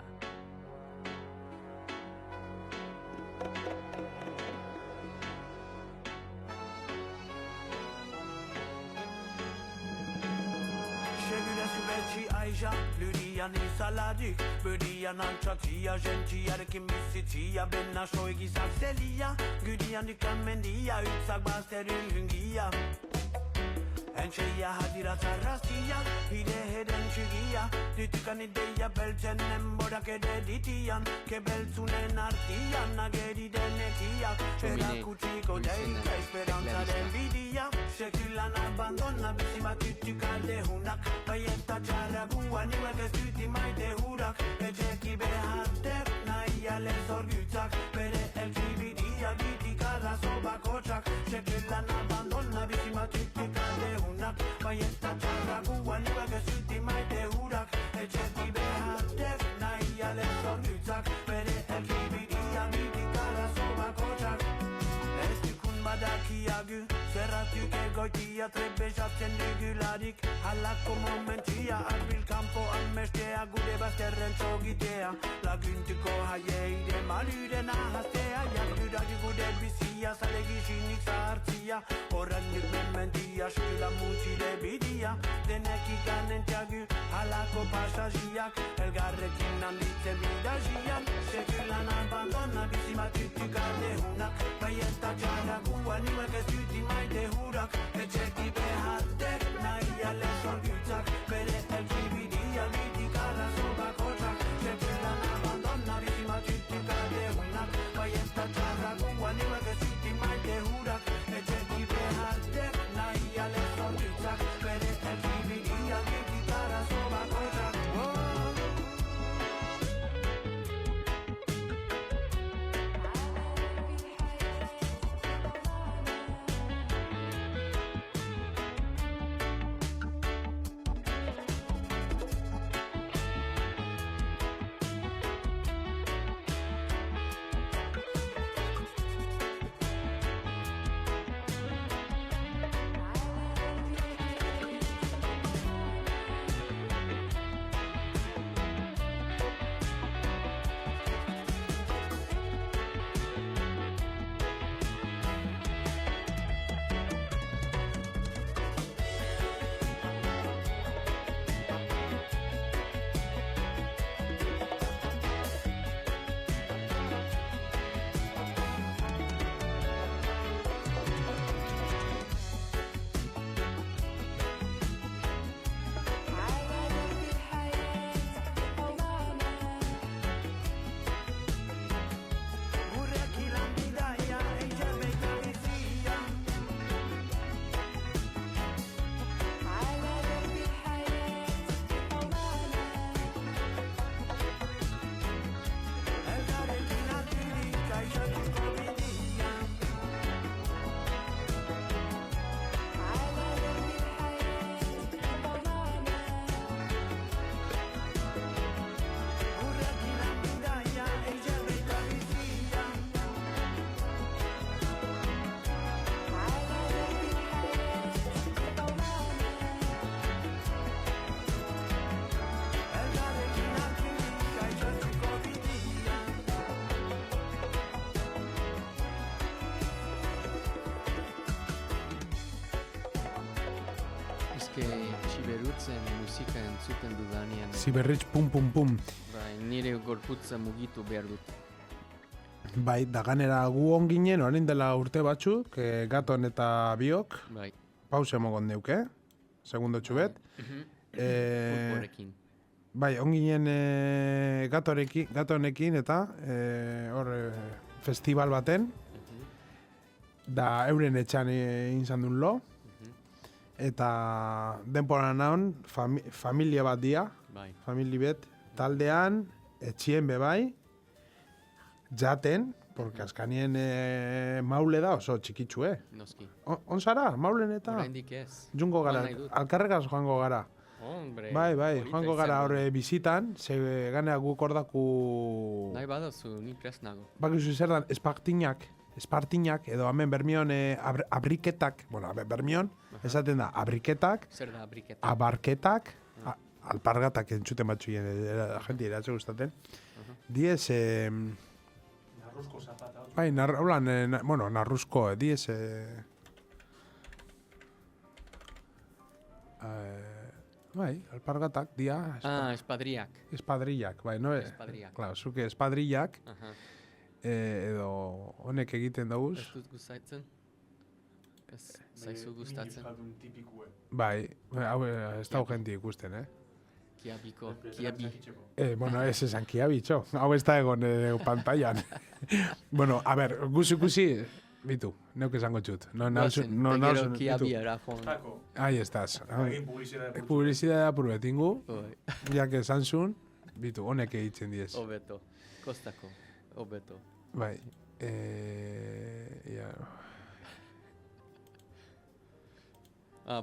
I: Aisha, Lydian Isaladik, Budian Anchatia, Gentia, Kimisitia, Benasho, Gisaxelia, Gudian Kamendia, Utsak Baster Hungia. Encheia hadira tarastia, ide heden chigia, ditukan ideia belten embora che deditian, che belzunen artian, nagedi denetia, era cucico deica, speranza dell'invidia, seculan abbandona, bissima tutti calde hunak, paietta ciaragua, niwe che stuti mai de hurak, e c'è chi behater, naia le sorguzak, pere el cividia, ditica la soba kocak, seculan abbandona, bissima tutti calde hunak, paietta ciaragua, niwe che stuti mai de hurak, e c'è chi behater, naia le sorguzak, pere el cividia, ditica la soba kocak. Esti kun badakiagu, serratuke goitia, trebejatzen digularik, halako momentia, arbil campo ammestea, gude bazterren txogitea, laguntuko haieide, malude nahaztea, jakudagi gude bizia, zalegisinik zahartzia, horrendik mementia, skila mutxide bidia, denek ikanen txagu, halako pasajiak, elgarrekin handitzen bidajiak, sekulan abandona, bizimatutik aldehunak, paieta txaragua, niuek ez duti maite hurak, etxeki behatek, naia lezorgutzak, bere elkibidia, litikara sobakotxak, sekulan abandona, bizimatutik aldehunak, paieta txaragua, niuek ez duti maite hurak, etxeki behatek, naia lezorgutzak, bere elkibidia, litikara sobakotxak.
C: Eske Siberutzen musika entzuten dudanean,
B: Siberritz pum pum pum.
C: bai, nire gorputza mugitu behar dut.
B: Bai, da ganera gu onginen, orain dela urte batzuk, gaton eta biok,
C: Bai.
B: pause mogon neuke, segundo txubet.
C: Futbolekin.
B: Bai, onginen gatonekin eta hor festival baten, da euren etxan izan duen lo, eta denpora naon familia bat dia,
C: Bai.
B: famili bet, taldean, etxien bebai, jaten, porque askanien maule da oso txikitsu,
C: Noski.
B: On zara, maulen eta?
C: Oraindik ez.
B: Jungo gara,
C: Joan nahi dut.
B: alkarregaz joango gara.
C: Hombre.
B: Bai,
C: polita
B: joango gara
C: izango
B: horre
C: da.
B: bizitan, ze ganea guk ordaku...
C: Nahi baduzu, ni prest nago.
B: Bakizu zer dan, espartinak, edo hemen bermion abriketak, bueno, bermion, esaten da, abriketak,
C: Zer da briketa?
B: abarketak, alpargatak entzuten batzuien, jenti eratze gustaten. Diez,
H: Narruzko zapata.
B: bai, bueno, narruzko, diez, Bai, alpargatak, dia,
C: espadriak.
B: espadrillak, bai, no?
C: Espadrillak.
B: Claro, zuke espadrillak,
C: Aha.
B: edo honek egiten dauz,
C: Ez dut gustatzen? Ez zaizu gustatzen?
H: Euskaldun tipikue.
B: bai, hau ez da jenti ikusten,
C: Kiabiko, kiabi.
B: Bueno, ez esan kiabitxo, hau ez da egon pantailan. Bueno, a ber, ikusi, bitu, neuk esango txut.
C: Gero kiabi erafon.
H: Tako.
B: Ahí estás.
H: Egin publizidade.
B: Publizidadea apurbetingu,
C: Oi,
B: jak esan zun, bitu, honek egiten diez.
C: hobeto. Kostako, hobeto.
B: Bai, ja,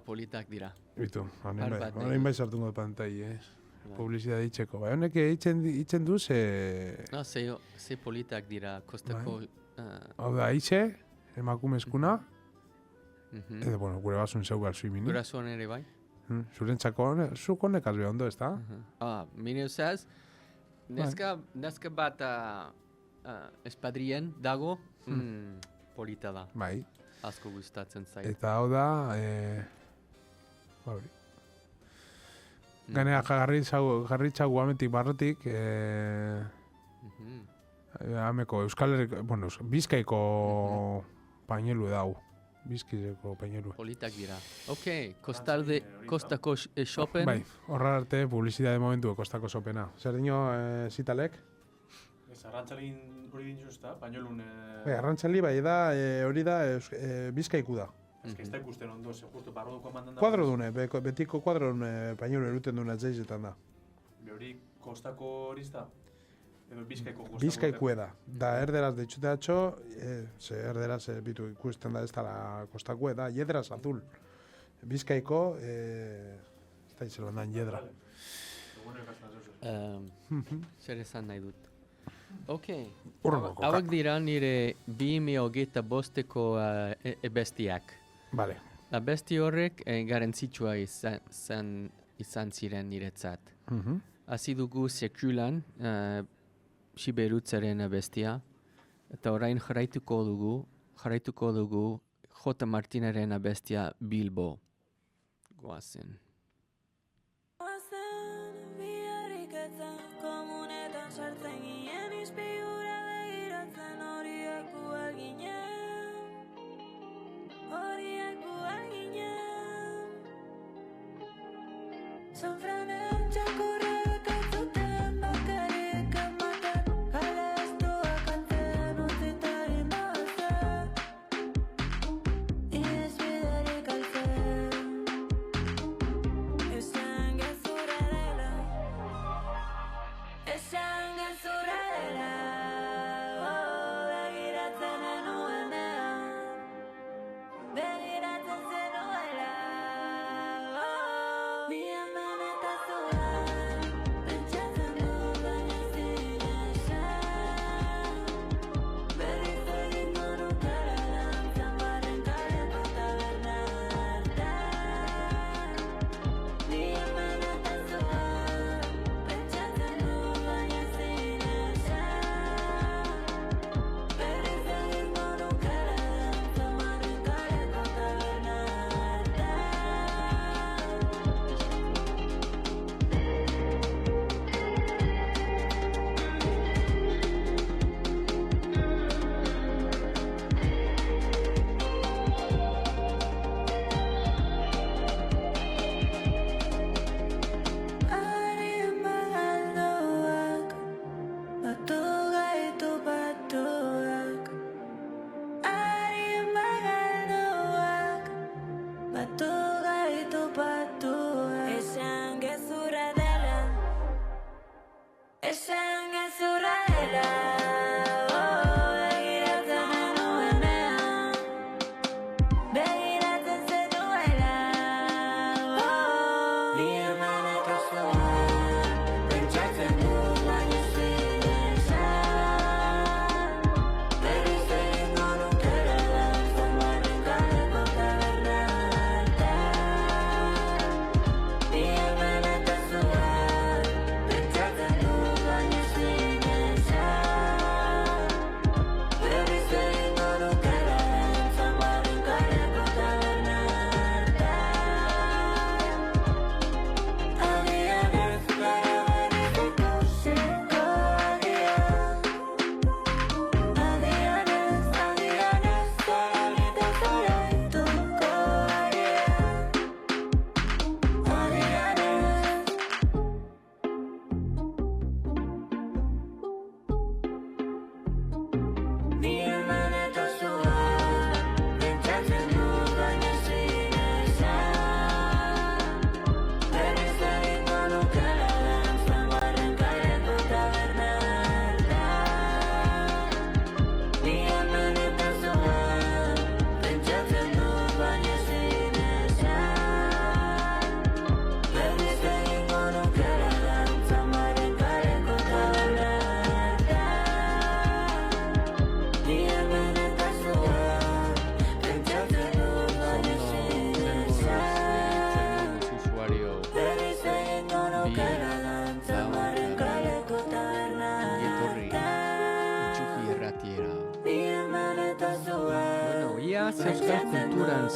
C: Politak dira.
B: bitu,
C: Har bat nahi
B: honen bai
C: dut.
B: sartungo pantai,
C: Bai.
B: publizidade itxeko. Bai, honek egiten du,
C: No, ze politak dira, kostako...
B: hau da, itxe, emakumezkuna,
C: Mhm.
B: edo, bueno, gure basun zeu galzu imini.
C: Gurasoan ere bai.
B: Zurentzako, zuko nekaz be ondo, ez da?
C: Mine usaz, neska bat espadrien dago, polita da.
B: Bai,
C: Asko gustatzen zait.
B: eta hau da, hori. Ganea jarritxagu ametik barretik, ameko Euskal Herriko, bueno, Bizkaiko pañelu dau. Bizkaiko pañelu.
C: Politak dira. Ok, kostako shopen.
B: Bai, horra arte publizidade momentu kostako sopena. Zer dino, zitalek?
H: Ez, arrantzalin hori dintzuzta, pañolun...
B: Bai, arrantzali bai da, hori da, Bizkaiku da.
H: Ez que ez da ikusten ondo, ze justu barroduko mandan da.
B: Kuadro dune, betiko kuadro dune pañelu eruten dune atzeizetan da.
H: Be hori kostako hori izta? Edo Bizkaiko kostako?
B: Bizkaiku da. Da erderaz deitxute atxo, ze erderaz bitu ikusten da ez da kostakue da, yedraz azul. Bizkaiko, ez da izelan da, yedra.
C: Zer esan nahi dut. Ok.
B: Urrengoko
C: Hauek dira nire 2025ko bestiak.
B: Vale.
C: Abesti horrek garantzitsua izan ziren niretzat. Hasi dugu sekulan Siberutzaren abestia, eta orain jarraituko dugu J. Martinaren abestia Bilbo. Goazen.
A: Komunetan sartzen ginen izpigura begiratzen horiek bual ginen. Horiek bual ginen. Zanfranen txakurrek ez zuten bakarrik ematen. Galestuak antzen utzita indozen. Inesbiderik altzen. Esan gezurra dela. Esan gezurra dela, begiratzen genuenean, begiratzen zenuela, ni hemen eta zuan.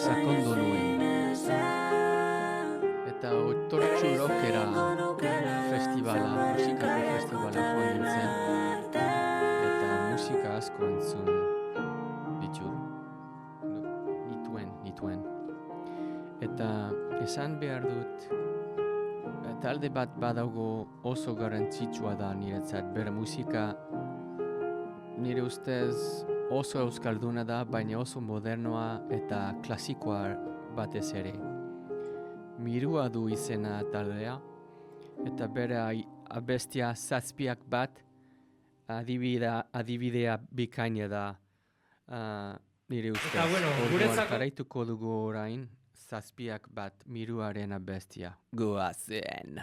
C: sakondu nuen. Eta otortxu rockera festivala, musikako festivala joan nintzen. Eta musika asko entzun ditut. Nituen. Eta esan behar dut, talde bat badaugo oso garrantzitsua da niretzat. Bere musika nire ustez oso euskalduna da, baina oso modernoa eta klasikoa batez ere. Mirua du izena taldea, eta bere abestia zazpiak bat adibidea bikaina da nire ustez.
J: Eta bueno, guretzako
C: Jarraituko dugu orain zazpiak bat miruaren abestia. Goazen!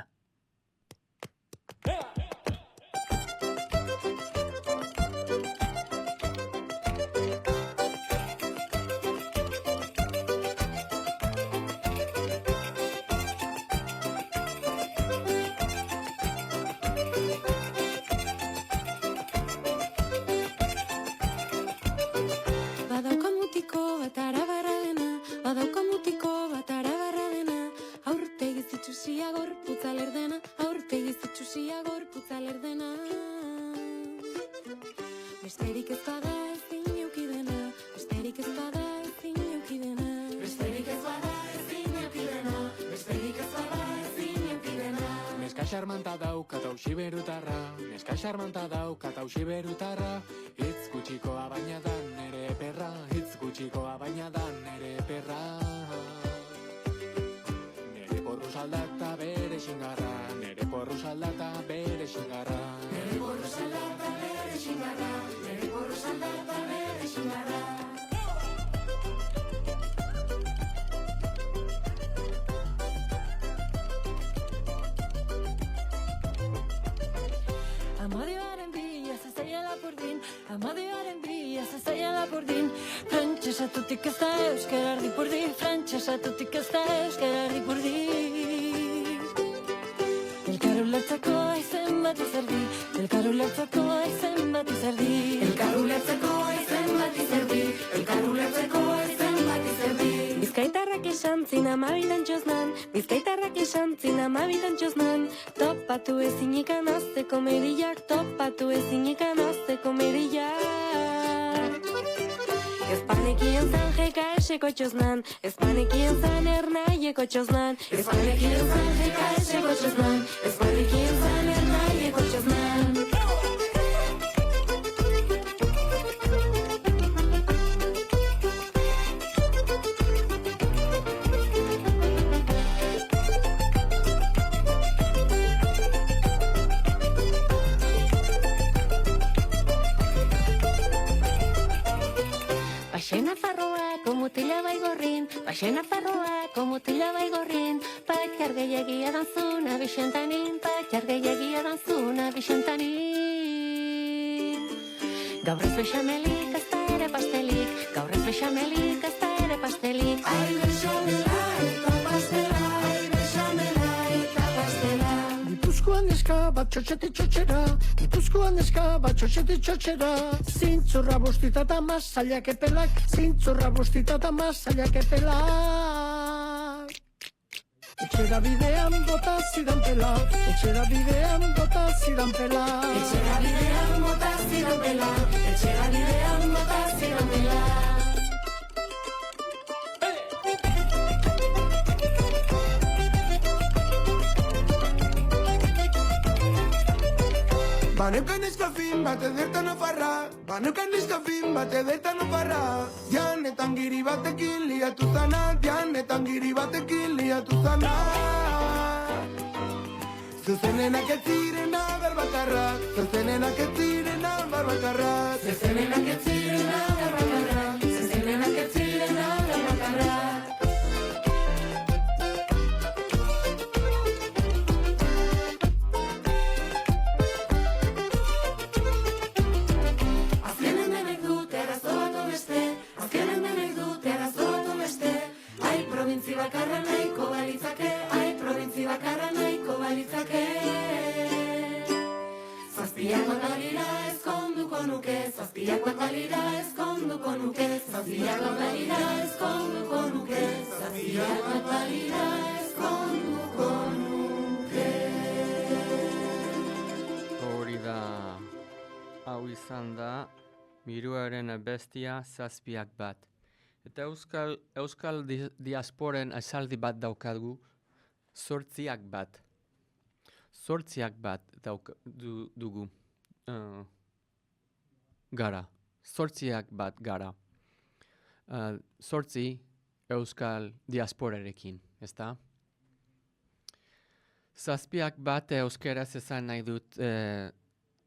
A: Badauka mutiko bat arabarra dena, badauka mutiko bat arabarra dena, aurpegi zitsusia gorputza lerdena, aurpegi zitsusia gorputza lerdena. Besterik ez bada ezin euki dena, besterik ez bada ezin euki dena, besterik ez bada ezin euki dena, besterik ez bada ezin euki dena.
K: Neska xarmanta daukat hausi berutarra, neska xarmanta daukat hausi berutarra, hitz gutxikoa baina da nere perra, hitz gutxikoa baina da nere perra. Nere porru saldata bere xingarra, nere porru saldata bere xingarra.
A: Nere porru saldata bere xingarra, nere porru saldata bere xingarra. Amadioaren bila zazaia lapurdin, amadioaren bila zazaia lapurdin, frantsesatutik ez da euskara erdipurdi, frantsesatutik ez da euskara erdipurdi. Elkar ulertzeko aizen bat izerdi, elkar ulertzeko aizen bat izerdi, elkar ulertzeko aizen bat izerdi, elkar ulertzeko aizen bat izerdi. Bizkaitarrak esan zin amabitan txosnan, bizkaitarrak esan zin amabitan txosnan, topatu ezinik anazteko merillak, topatu ezinik anazteko merillak. Ezpanekien zan jeka eseko txosnan, ezpanekien zan ernaieko txosnan, ezpanekien zan jeka eseko txosnan, ezpanekien zan ernaieko txosnan. Baxena farroako mutila baigorrin, baxena farroako mutila baigorrin, patxar gehiagia danzuna bixentanin, patxar gehiagia danzuna bixentanin. Gaur ez bexamelik, ez da ere pastelik, gaur ez bexamelik, ez da ere pastelik. Ai bexamela eta pastela, ai bexamela eta pastela.
L: Gipuzkoan neska bat txotxeti txotxera, Gipuzkoan neska bat txotxeti txotxera, zintzurra bostita eta mazaiak epelak, zintzurra bostita eta mazaiak epelak. Etxera bidean bota zidan pela, etxera bidean bota zidan pela,
A: Etxera bidean bota zidan pela, etxera bidean bota zidan pela.
M: Baneukan eskafin bat edertan ofarra, baneukan eskafin bat edertan ofarra, janetan giri batekin liatu zana, janetan giri batekin liatu zana. Zuzenenak ez zirena berbakarrak, zuzenenak ez zirena berbakarrak,
A: Zezenenak ez zirena berbakarrak, zezenenak ez zirena berbakarrak. Azkenen denek dute arazo bat o beste, azkenen denek dute arazo bat o beste, ai probintzi bakarra nahiko balitzake, ai probintzi bakarra nahiko balitzake. Zazpiak otarira ezkonduko ezkonduko nuke, zazpiak bat balira ezkonduko nuke, zazpiak bat balira ezkonduko nuke, zazpiak bat balira ezkonduko nuke.
C: Hori da, hau izan da, Miruaren abestia zazpiak bat. Eta euskal diasporen esaldi bat daukagu, zortziak bat. Zortziak bat dugu. Gara. Zortziak bat gara. Zortzi euskal diasporarekin, ezta? Zazpiak bat euskeraz esan nahi dut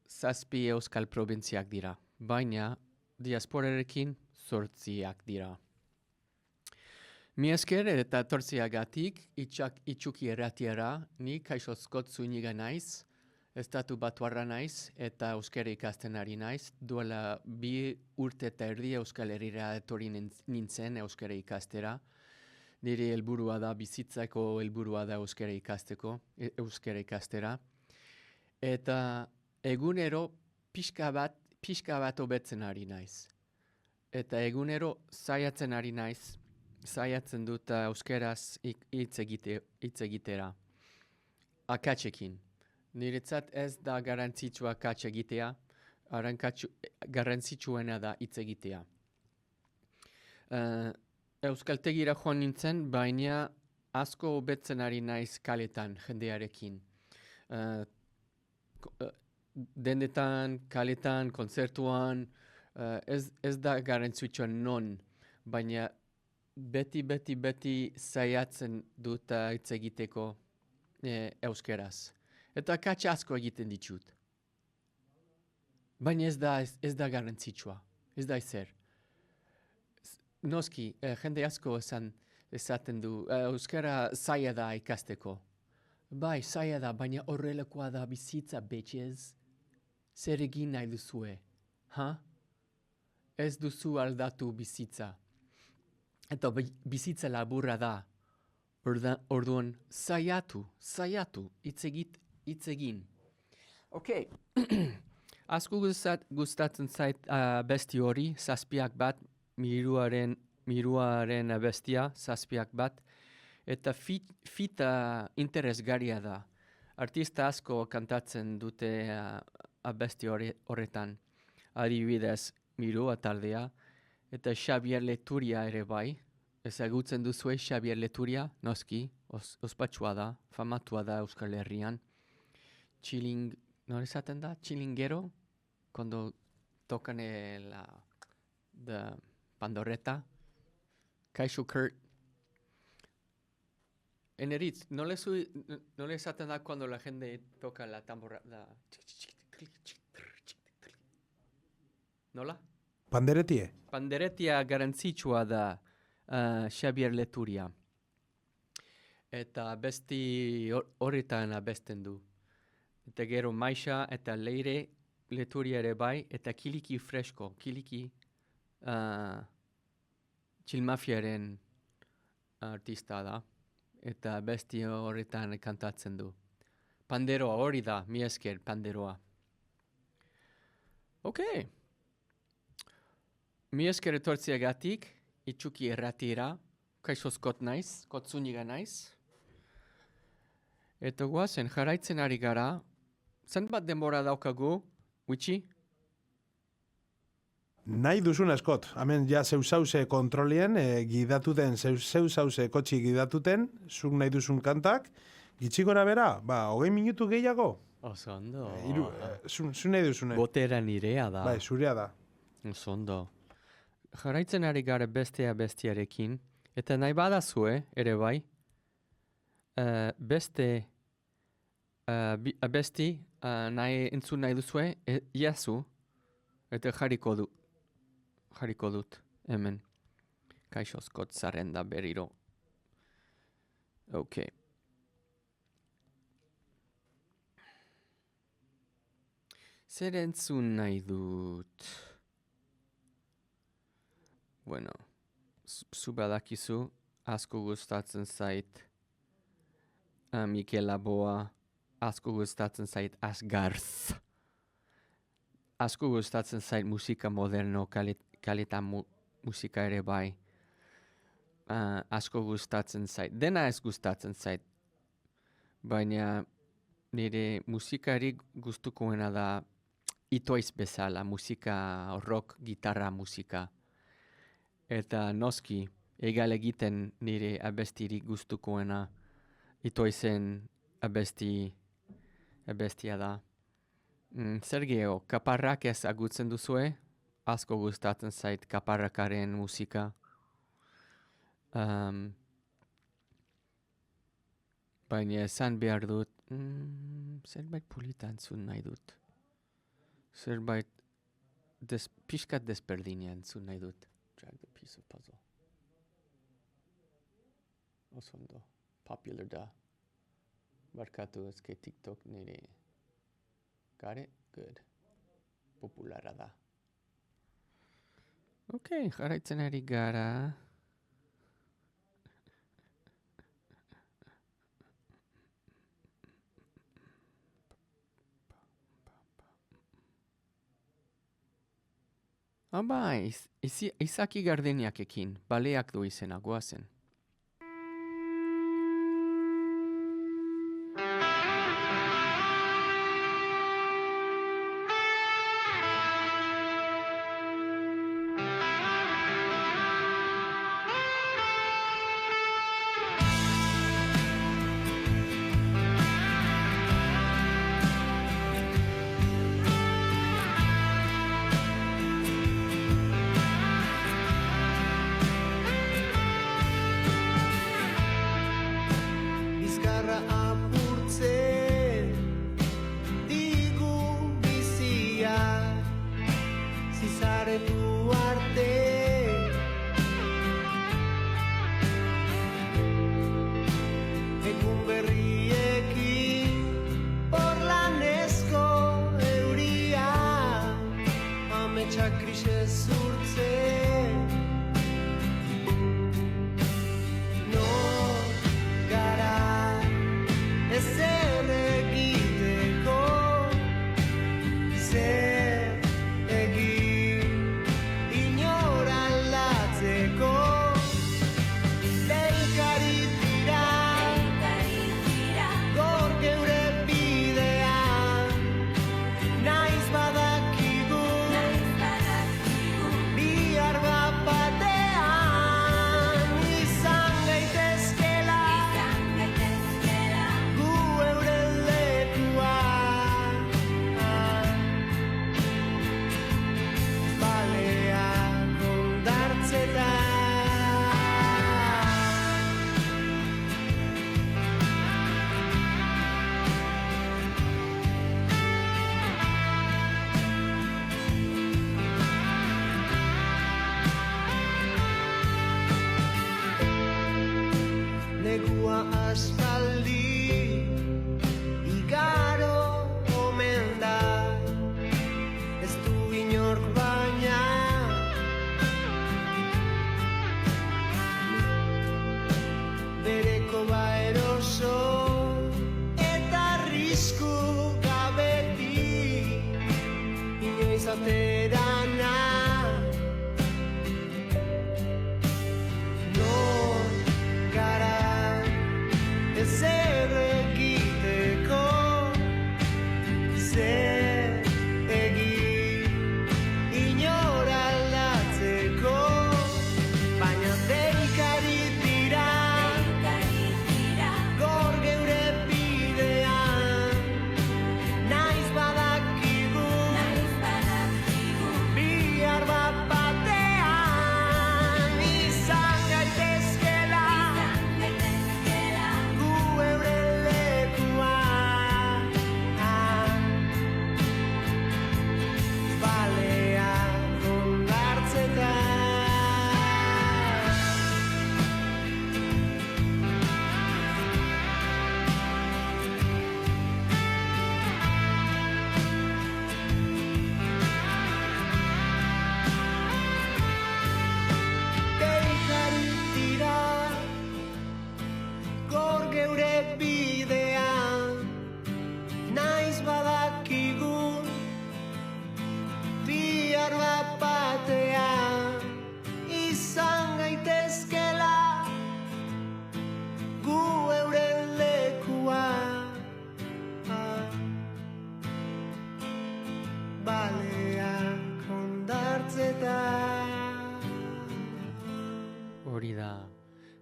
C: zazpi euskal probintziak dira. Baina diasporarekin zortziak dira. Mi esker eta tortziagatik itxuki erratiara, ni Kaixo Scott Zúñiga naiz, estatu batuarra naiz eta euskara ikasten ari naiz. Duela 2 urte eta erdi Euskal Herrira etorri nintzen euskara ikastera. Nire helburua da, bizitzako helburua da euskara ikastera. Eta egunero pixka bat hobetzen ari naiz. Eta egunero saiatzen ari naiz, saiatzen dut euskeraz hitz egitera. Akatsekin. Niretzat ez da garrantzitsua akats egitea, garrantzitsuena da hitz egitea. Euskaltegira joan nintzen, baina asko hobetzen ari naiz kaletan jendearekin. Dendetan, kaletan, kontzertuan, ez da garrantzitsua non, baina beti saiatzen dut hitz egiteko euskeraz. Eta akats asko egiten ditut. Baina ez da garrantzitsua, ez da ezer. Noski, jende asko esaten du, euskara zaila da ikasteko. Bai, zaila da, baina horrelakoa da bizitza, betxez. Zer egin nahi duzue, ha? Ez duzu aldatu bizitza. Eta bizitza laburra da. Orduan, saiatu, hitz egin. Ok. Asko gustatzen zait besti hori, zazpiak bat, miruaren bestia, zazpiak bat, eta fita interesgarria da. Artista asko kantatzen dute abesti horretan. Adibidez, Mirua taldea, eta Xabier Leturia ere bai. Ezagutzen duzue Xabier Leturia, noski, ospatsua da, famatua da Euskal Herrian. ¿No esaten da? Chilingero, cuando tocan la pandorreta. Kaixo Kurt. En Eritz, ¿no le esaten da cuando la gente toca la tambora? ¿Nola?
B: Panderetie?
C: Panderetia garantzitsua da Xabier Leturia. Eta besti horretan abesten du. Eta gero Maixa eta Leire Leturia ere bai, eta Kiliki Fresko, Kiliki Txilmafiaren artista da. Eta besti horretan kantatzen du. Panderoa hori da, mi esker panderoa. Ok. Mi esker etortziagatik, itxuki erratira, Kaixo Scott naiz, Scott Zúñiga naiz. Eta guazen, jarraitzen ari gara. Zenbat denbora daukagu, Witchi?
B: Nahi duzun Scott, hemen ja zeuzauze kontrolien, gidatuten, zeuzauze kotxi gidatuten, zuk nahi duzun kantak, gitxikora bera, 20 minutu gehiago.
C: Oso ondo.
B: Zu nahi duzune.
C: Botera nirea da.
B: Bai, zurea da.
C: Oso ondo. Jarraitzen ari gara bestiarekin, eta nahi badazue, ere bai, besti entzun nahi duzue, iazu, eta jarriko dut, hemen. Kaixo Scott zerrenda berriro. Ok. Zer entzun nahi dut? Bueno, zu badakizu, asko gustatzen zait Mikel Laboa, asko gustatzen zait Asgarz. asko gustatzen zait musika moderno, kaleta musika ere bai. Asko gustatzen zait. Dena ez gustatzen zait. Baina nire musikari gustukoena da itoiz bezala, musika rock, gitarra musika. Eta noski, egal egiten nire abestirik gustukoena itoizen abestia da. Sergio, kaparrak ez agutzen duzue? Asko gustatzen zait kaparrakaren musika. Baina esan behar dut, zerbait polita entzun nahi dut. Zerbait pixkat desberdina entzun nahi dut. Drag the piece of puzzle. Oso ondo, popular da. Barkatu ezke TikTok nire. Got it? Good. Populara da. Ok, jarraitzen ari gara. Bai, Izaki Gardeniakekin, baleak du izena, goazen.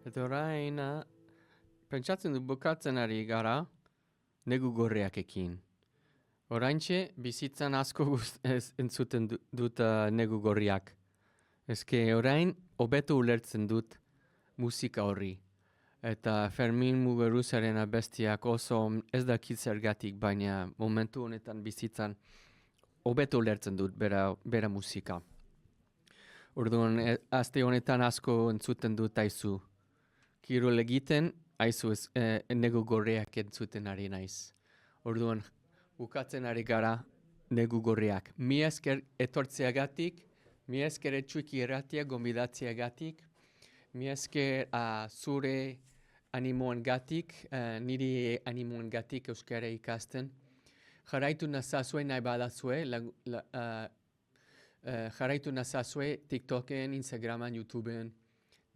C: Eta orain, pentsatzen dut bukatzen ari gara negu gorriakekin. Oraintxe bizitzan asko entzuten dut negu gorriak. Ezke orain hobeto ulertzen dut musika horri. Eta Fermin Mugeruzaren abestiak oso ez dakit zergatik, baina momentu honetan bizitzan hobeto ulertzen dut bera musika. Orduan, aste honetan asko entzuten dut aizu. Kirol egiten, aizu negu gorriak entzuten ari naiz. Orduan, bukatzen ari gara negu gorriak. Mi esker etortzeagatik, mi esker Etxuki Irratia gonbidatzeagatik, mi esker zure animoengatik, niri animoengatik euskara ikasten. Jarraitu nazazue nahi badazue, jarraitu nazazue TikToken, Instagraman, YouTubeen.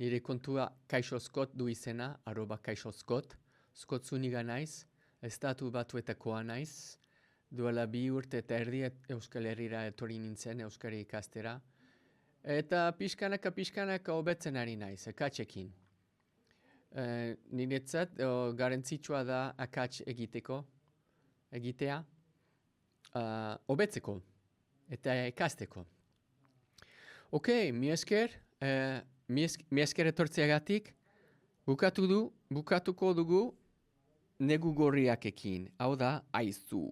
C: Nire kontua Kaixo Scott du izena, @KaixoScott. Scott Zuniga naiz, estatu batuetakoa naiz. Duela 2 urte eta erdi Euskal Herrira etorri nintzen euskara ikastera. Eta pixkanaka hobetzen ari naiz, akatsekin. Niretzat garrantzitsua da akats egitea, hobetzeko eta ikasteko. Mi esker etortzeagatik, bukatuko dugu negu gorriakekin. Hau da, aizu.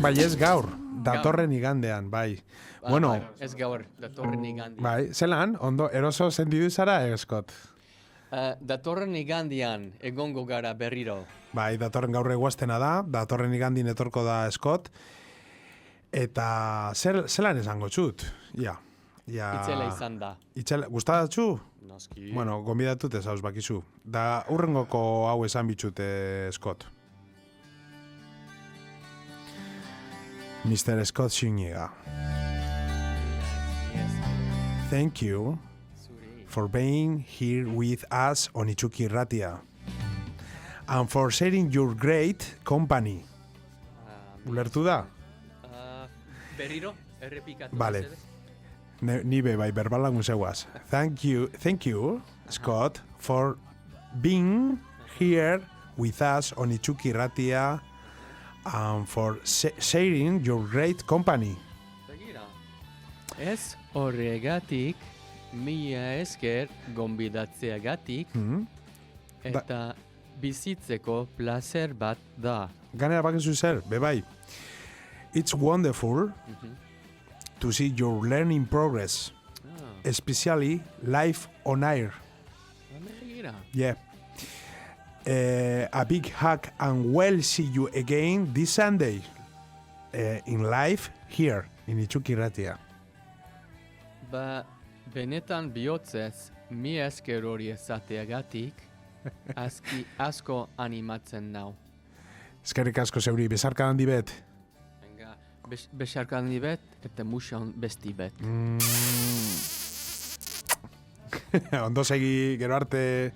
B: Bai, ez gaur, datorren igandean, bai. Bueno,
C: Ez gaur, datorren igandian.
B: bai, zelan, ondo, eroso sentidu zara, Scott?
C: Datorren igandian egongo gara berriro.
B: Bai, datorren gaur eguaztena da, datorren igandin etorko da Scott. Eta zelan esango txut? Ja.
C: Itzela izan da.
B: Itzela, gustadatzu?
C: Noski.
B: Bueno, gonbidatut ez hauz bakizu. Da, urrengoko hau esan bitxute, Scott. Mr. Scott Zúñiga. Thank you for being here with us on Itxuki Irratia. And for sharing your great company. Ulertu da?
C: Berriro, errepikatu.
B: Vale. Ni be bai berbalagun zeuaz. Thank you, Scott, for being here with us on Itxuki Irratia and for sharing your great company.
C: Begira. Ez horregatik, mila esker gonbidatzeagatik, eta bizitzeko placer bat da.
B: Ganera bakizu zer, bebai. It's wonderful to see your learning progress, especially live on air.
C: Begira.
B: Yeah. A big hug and we'll see you again this Sunday in live here in Itxuki Irratia.
C: Ba, benetan bihotzez, mi esker hori ezateagatik, asko animatzen nau.
B: Eskerrik asko zeuri, besarka handi bet.
C: Venga, besarka handi bet, eta musan besti bet.
B: Ondo segi, gero arte.